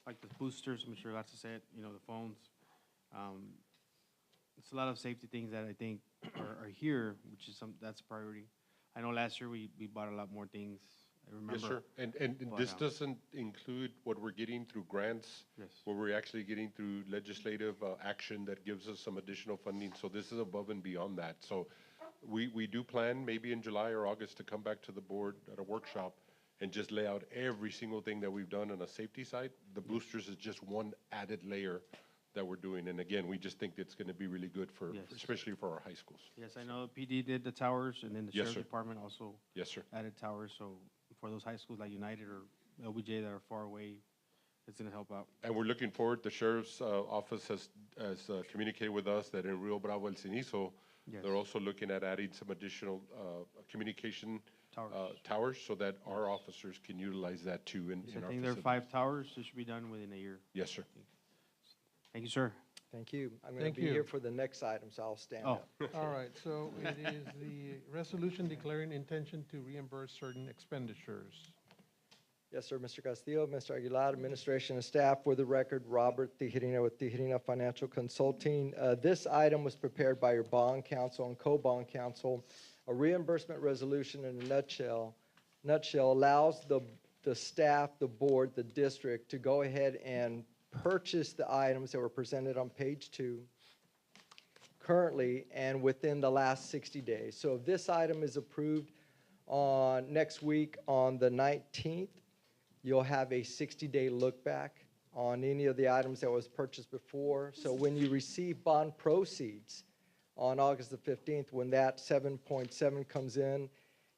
like the boosters, Mr. Gatsa said, you know, the phones. It's a lot of safety things that I think are here, which is that's a priority. I know last year we bought a lot more things. I remember. Yes, sir. And but, this doesn't include what we're getting through grants. Yes. What we're actually getting through legislative action that gives us some additional funding. So this is above and beyond that. So we do plan maybe in July or August to come back to the board at a workshop and just lay out every single thing that we've done on a safety side. The boosters is just one added layer that we're doing. And again, we just think it's going to be really good for, Yes. especially for our high schools. Yes, I know PD did the towers, and then the Yes, sheriff's sir. department also Yes, sir. added towers. So for those high schools like United or LBJ that are far away, it's gonna help out. And we're looking forward, the sheriff's office has communicated with us that in Rio Bravo, El Cenizo, Yes. they're also looking at adding some additional communication towers, so that our officers can utilize that too in Yes, our I think there are facility. 5 towers. This should be done within a year. Yes, sir. Thank you, sir. Thank you. I'm going Thank to be you. here for the next item, so I'll stand Oh. up. All right, so it is the resolution declaring intention to reimburse certain expenditures. Yes, sir, Mr. Castillo, Mr. Aguilar, administration and staff. For the record, Robert Tijerina with Tijerina Financial Consulting. This item was prepared by your bond counsel and co-bond counsel. A reimbursement resolution in a nutshell allows the staff, the board, the district to go ahead and purchase the items that were presented on page 2 currently and within the last 60 days. So if this item is approved on next week on the 19th, you'll have a 60-day look back on any of the items that was purchased before. So when you receive bond proceeds on August the 15th, when that 7.7 comes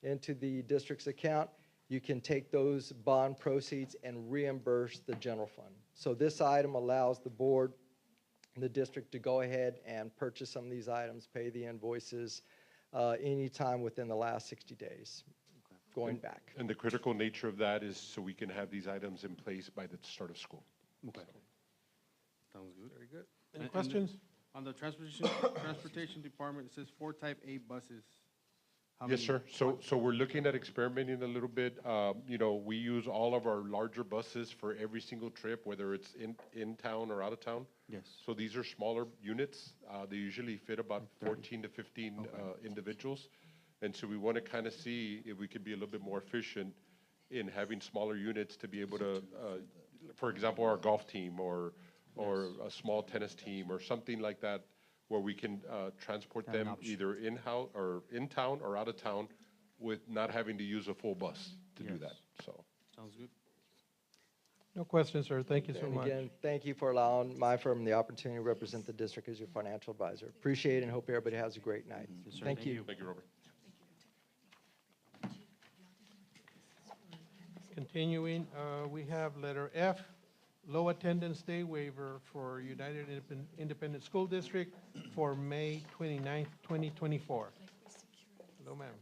into the district's account, you can take those bond proceeds and reimburse the general fund. So this item allows the board and the district to go ahead and purchase some of these items, pay the invoices anytime within the last 60 days, going back. And the critical nature of that is so we can have these items in place by the start of school. Okay. Sounds good. Very good. Any And- questions? On the transportation department, it says 4 type A buses. How Yes, many? sir. So we're looking at experimenting a little bit. You know, we use all of our larger buses for every single trip, whether it's in town or out of town. Yes. So these are smaller units. They usually fit about 14 to 15 individuals. And so we want to kind of see if we could be a little bit more efficient in having smaller units to be able to, for example, our golf team or a small tennis team or something like that, where we can transport Have an them option. either in-house or in town or out of town with not having to use a full bus to do Yes. that, so. Sounds good. No questions, sir. Thank you so And much. again, thank you for allowing my firm the opportunity to represent the district as your financial advisor. Appreciate it and hope everybody has a great night. Yes, sir. Thank you. Thank you, Robert. Continuing, we have letter F, low attendance day waiver for United Independent School District for May 29th, 2024. Hello, ma'am.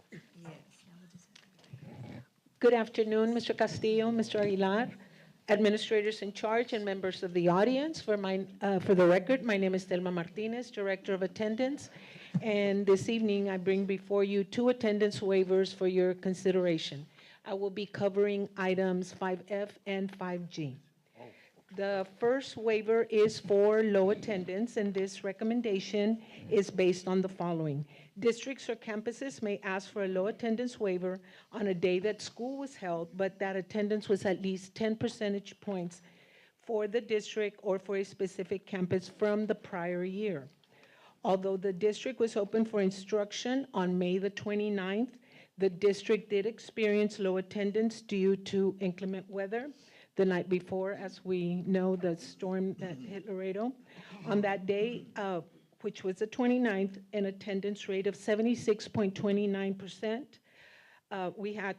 Good afternoon, Mr. Castillo, Mr. Aguilar, administrators in charge, and members of the audience. For the record, my name is Thelma Martinez, Director of Attendance, and this evening I bring before you 2 attendance waivers for your consideration. I will be covering items 5F and 5G. The first waiver is for low attendance, and this recommendation is based on the following. Districts or campuses may ask for a low attendance waiver on a day that school was held, but that attendance was at least 10 percentage points for the district or for a specific campus from the prior year. Although the district was open for instruction on May the 29th, the district did experience low attendance due to inclement weather the night before, as we know, the storm that hit Laredo. On that day, which was the 29th, an attendance rate of 76.29%. We had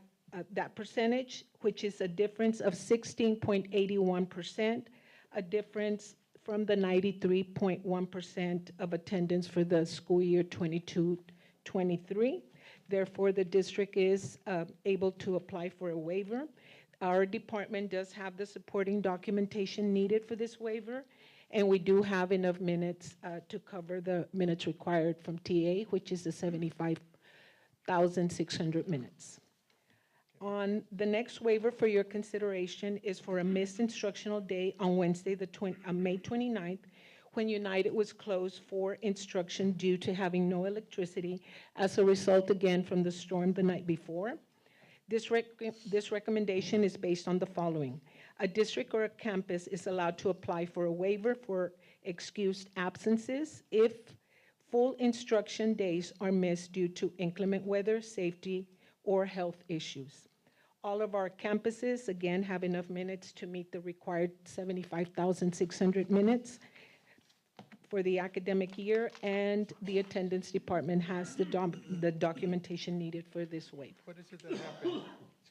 that percentage, which is a difference of 16.81%, a difference from the 93.1% of attendance for the school year 22-23. Therefore, the district is able to apply for a waiver. Our department does have the supporting documentation needed for this waiver, and we do have enough minutes to cover the minutes required from TA, which is the 75,600 minutes. On the next waiver for your consideration is for a missed instructional day on Wednesday, May 29th, when United was closed for instruction due to having no electricity as a result, again, from the storm the night before. This recommendation is based on the following. A district or a campus is allowed to apply for a waiver for excused absences if full instruction days are missed due to inclement weather, safety, or health issues. All of our campuses, again, have enough minutes to meet the required 75,600 minutes for the academic year, and the attendance department has the documentation needed for this waiver. What is it that happened?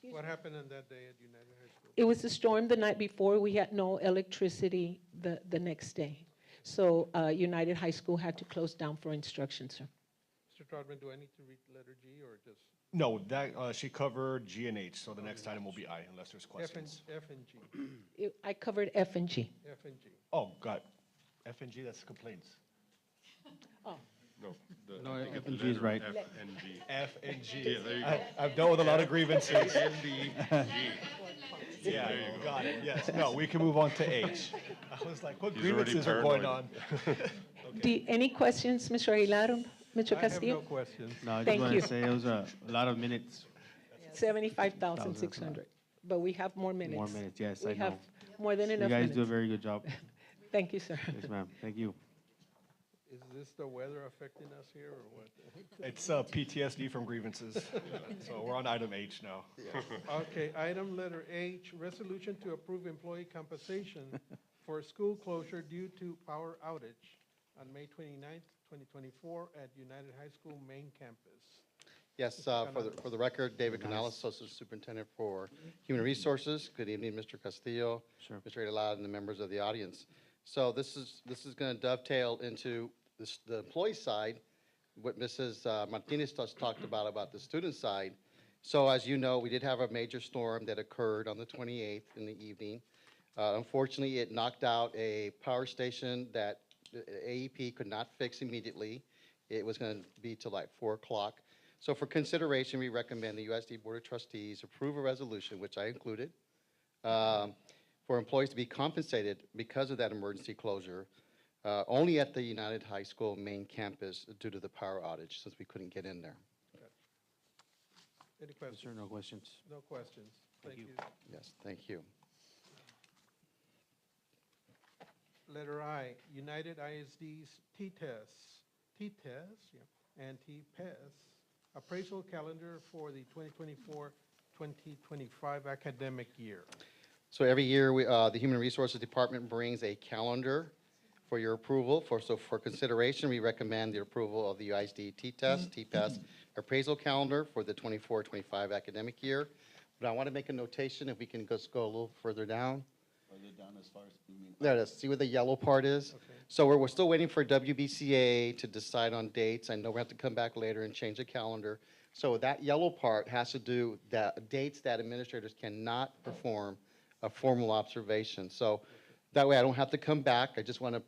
What happened on that day at United High School? It was a storm the night before. We had no electricity the next day. So United High School had to close down for instruction, sir. Mr. Trotman, do I need to read letter G or just? No, that, she covered G and H, so the next item will be I, unless there's questions. F and G, I covered F and G. F and G. Oh, got F and G, that's complaints. Oh, No, No, I think F it's and G is letter right. F and G. F and G. Yeah, there you go. I've dealt with a lot of grievances. N, D, G. Yeah, There you go. got it, yes. No, we can move on to H. I was like, what He's already grievances are going on? paranoid. Any questions, Mr. Aguilar, Mr. I have Castillo? no questions. No, I just Thank want you. to say it was a lot of minutes. 75,600, but we have more minutes. More minutes, yes, We I have know. more than You enough guys do a minutes. very good job. Thank you, sir. Yes, ma'am. Thank you. Is this the weather affecting us here or what? It's PTSD from grievances. So we're on item H now. Okay, item letter H, resolution to approve employee compensation for school closure due to power outage on May 29th, 2024 at United High School main campus. Yes, for the record, David Canales, Associate Superintendent for Human Resources. Good evening, Mr. Castillo, Sure. Mr. Aguilar, and the members of the audience. So this is going to dovetail into the employee side, what Mrs. Martinez just talked about the student side. So as you know, we did have a major storm that occurred on the 28th in the evening. Unfortunately, it knocked out a power station that AEP could not fix immediately. It was going to be till like 4 o'clock. So for consideration, we recommend the USD Board of Trustees approve a resolution, which I included, for employees to be compensated because of that emergency closure, only at the United High School main campus due to the power outage, since we couldn't get in there. Any Yes, questions? sir, no questions. No questions. Thank you. Yes, thank you. Letter I, United ISD's T-TES, yeah, and T-PES, appraisal calendar for the 2024-2025 academic year. So every year, the Human Resources Department brings a calendar for your approval. So for consideration, we recommend the approval of the UISD T-TES, T-PES appraisal calendar for the 24-25 academic year. But I want to make a notation, if we can just go a little further down. Further down as far as, you mean? There it is. See where the yellow part is? So we're still waiting for WBCA to decide on dates. I know we have to come back later and change the calendar. So that yellow part has to do that dates that administrators cannot perform a formal observation. So that way I don't have to come back. I just want to,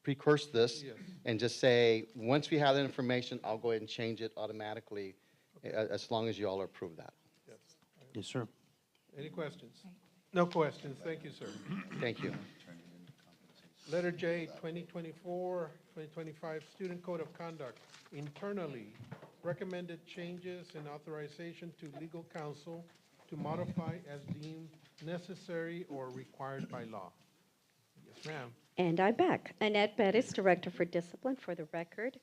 precurse this Yes. and just say, once we have that information, I'll go ahead and change it automatically, as long as you all approve that. Yes. Yes, sir. Any questions? No questions. Thank you, sir. Thank you. Letter J, 2024-2025 Student Code of Conduct. Internally, recommended changes and authorization to legal counsel to modify as deemed necessary or required by law. Yes, ma'am. And I'm back. Annette Bettis, Director for Discipline, for the record.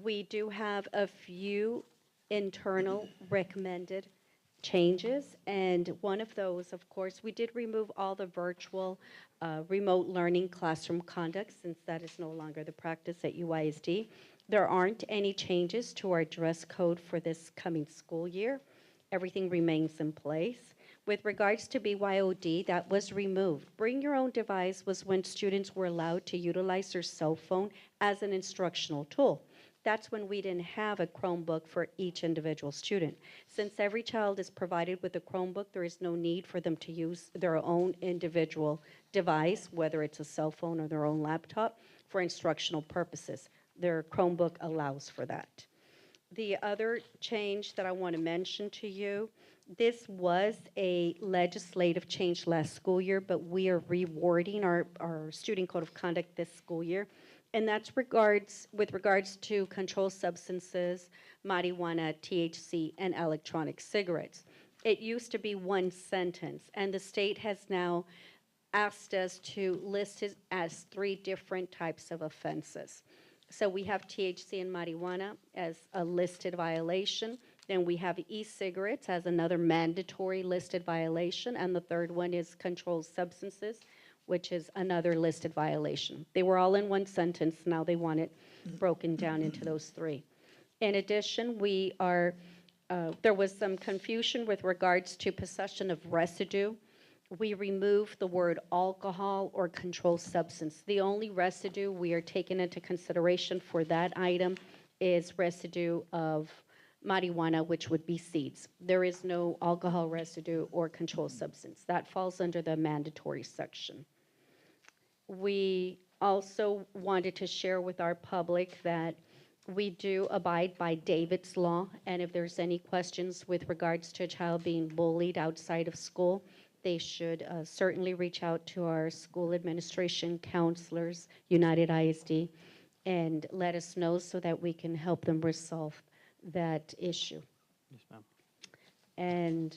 We do have a few internal recommended changes, and one of those, of course, we did remove all the virtual remote learning classroom conduct, since that is no longer the practice at UISD. There aren't any changes to our dress code for this coming school year. Everything remains in place. With regards to BYOD, that was removed. Bring your own device was when students were allowed to utilize their cell phone as an instructional tool. That's when we didn't have a Chromebook for each individual student. Since every child is provided with a Chromebook, there is no need for them to use their own individual device, whether it's a cell phone or their own laptop, for instructional purposes. Their Chromebook allows for that. The other change that I want to mention to you, this was a legislative change last school year, but we are rewarding our student code of conduct this school year. And that's with regards to controlled substances, marijuana, THC, and electronic cigarettes. It used to be one sentence, and the state has now asked us to list it as 3 different types of offenses. So we have THC and marijuana as a listed violation. Then we have e-cigarettes as another mandatory listed violation. And the third one is controlled substances, which is another listed violation. They were all in one sentence. Now they want it broken down into those 3. In addition, there was some confusion with regards to possession of residue. We removed the word alcohol or controlled substance. The only residue we are taking into consideration for that item is residue of marijuana, which would be seeds. There is no alcohol residue or controlled substance. That falls under the mandatory section. We also wanted to share with our public that we do abide by David's Law, and if there's any questions with regards to a child being bullied outside of school, they should certainly reach out to our school administration counselors, United ISD, and let us know so that we can help them resolve that issue. Yes, ma'am. And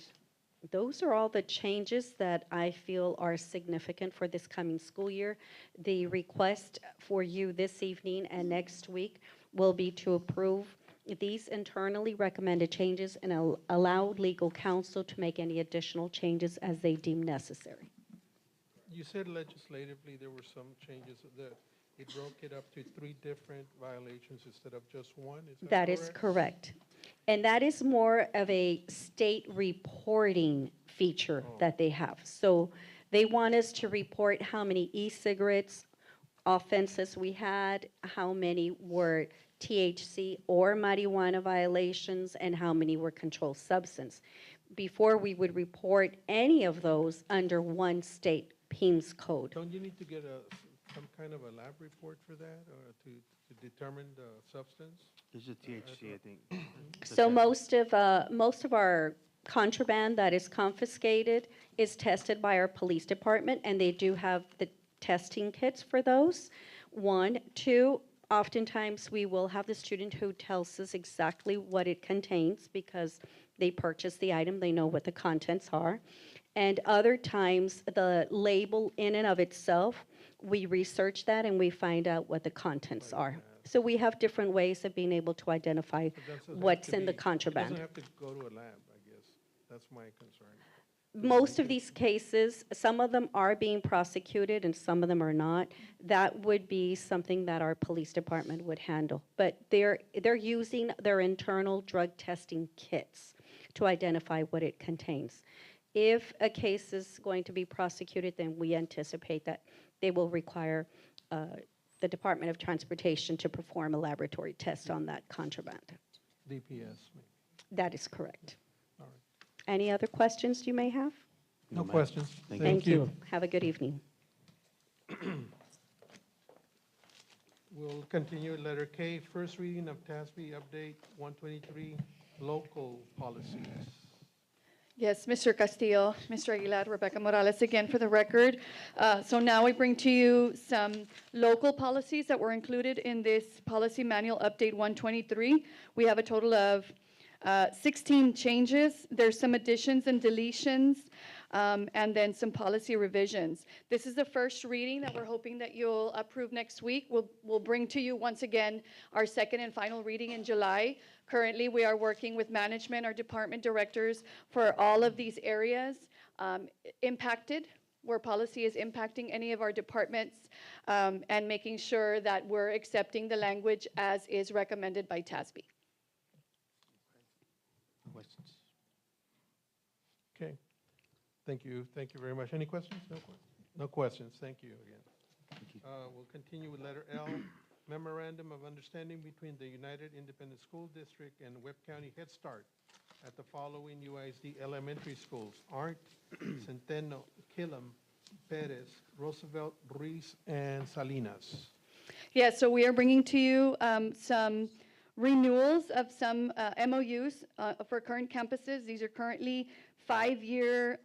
those are all the changes that I feel are significant for this coming school year. The request for you this evening and next week will be to approve these internally recommended changes and allow legal counsel to make any additional changes as they deem necessary. You said legislatively there were some changes that it broke it up to 3 different violations instead of just 1, is that That is correct. And that is more of a state reporting feature that they have. So they want us to report how many e-cigarettes offenses we had, how many were THC or marijuana violations, and how many were controlled substance. Before we would report any of those under one state PIMS code. Don't you need to get some kind of a lab report for that, or to determine the substance? It's just THC, I think. So most of our contraband that is confiscated is tested by our police department, and they do have the testing kits for those. 1, 2, oftentimes we will have the student who tells us exactly what it contains because they purchased the item, they know what the contents are. And other times, the label in and of itself, we research that and we find out what the contents are. So we have different ways of being able to identify what's in the It contraband. doesn't have to go to a lab, I guess. That's my concern. Most of these cases, some of them are being prosecuted and some of them are not. That would be something that our police department would handle. But they're using their internal drug testing kits to identify what it contains. If a case is going to be prosecuted, then we anticipate that they will require the Department of Transportation to perform a laboratory test on that contraband. DPS, maybe. That is correct. All right. Any other questions you may have? No questions. Thank you. Have a good evening. We'll continue with letter K, first reading of TASB update 123, local policies. Yes, Mr. Castillo, Mr. Aguilar, Rebecca Morales again for the record. So now we bring to you some local policies that were included in this policy manual update 123. We have a total of 16 changes. There's some additions and deletions, and then some policy revisions. This is the first reading that we're hoping that you'll approve next week. We'll bring to you once again our second and final reading in July. Currently, we are working with management, our department directors, for all of these areas impacted, where policy is impacting any of our departments, and making sure that we're accepting the language as is recommended by TASB. Questions? Okay. Thank you. Thank you very much. Any questions? No questions. Thank you again. We'll continue with letter L, memorandum of understanding between the United Independent School District and Webb County Head Start at the following UISD elementary schools: Arndt, Centeno, Killam, Perez, Roosevelt, Ruiz, and Salinas. Yeah, so we are bringing to you some renewals of some MOUs for current campuses. These are currently 5-year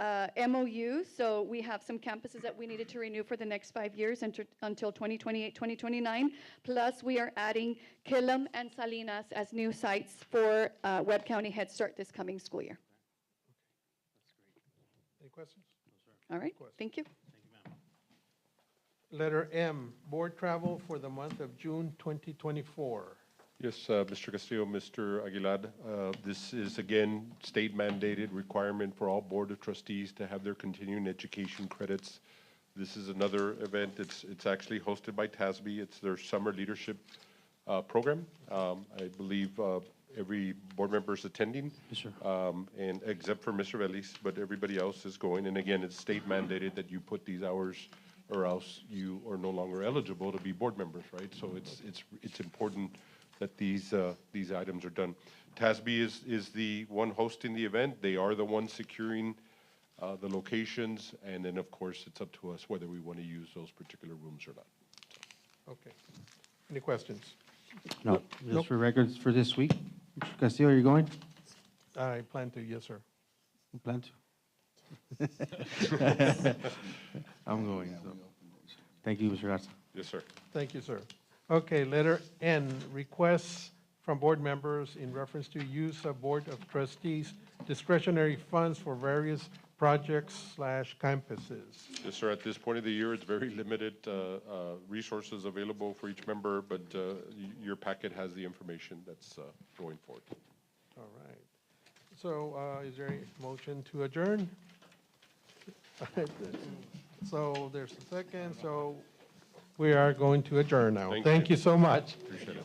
MOUs, so we have some campuses that we needed to renew for the next 5 years until 2028, 2029. Plus, we are adding Killam and Salinas as new sites for Webb County Head Start this coming school year. Any questions? All right, thank you. Letter M, board travel for the month of June 2024. Yes, Mr. Castillo, Mr. Aguilar, this is again state mandated requirement for all Board of Trustees to have their continuing education credits. This is another event. It's actually hosted by TASB. It's their summer leadership program. I believe every board member is attending. Yes, sir. And except for Mr. Ellis, but everybody else is going. And again, it's state mandated that you put these hours or else you are no longer eligible to be board members, right? So it's important that these items are done. TASB is the one hosting the event. They are the ones securing the locations, and then, of course, it's up to us whether we want to use those particular rooms or not. Okay. Any questions? No, Nope. just for records for this week. Mr. Castillo, are you going? I plan to, yes, sir. You plan to? I'm going, so. Thank you, Mr. Garza. Yes, sir. Thank you, sir. Okay, letter N, requests from board members in reference to use of Board of Trustees discretionary funds for various projects/campuses. Yes, sir. At this point of the year, it's very limited resources available for each member, but your packet has the information that's going forward. All right. So is there a motion to adjourn? So there's a second, so we are going to adjourn now. Thank you so much. Appreciate it.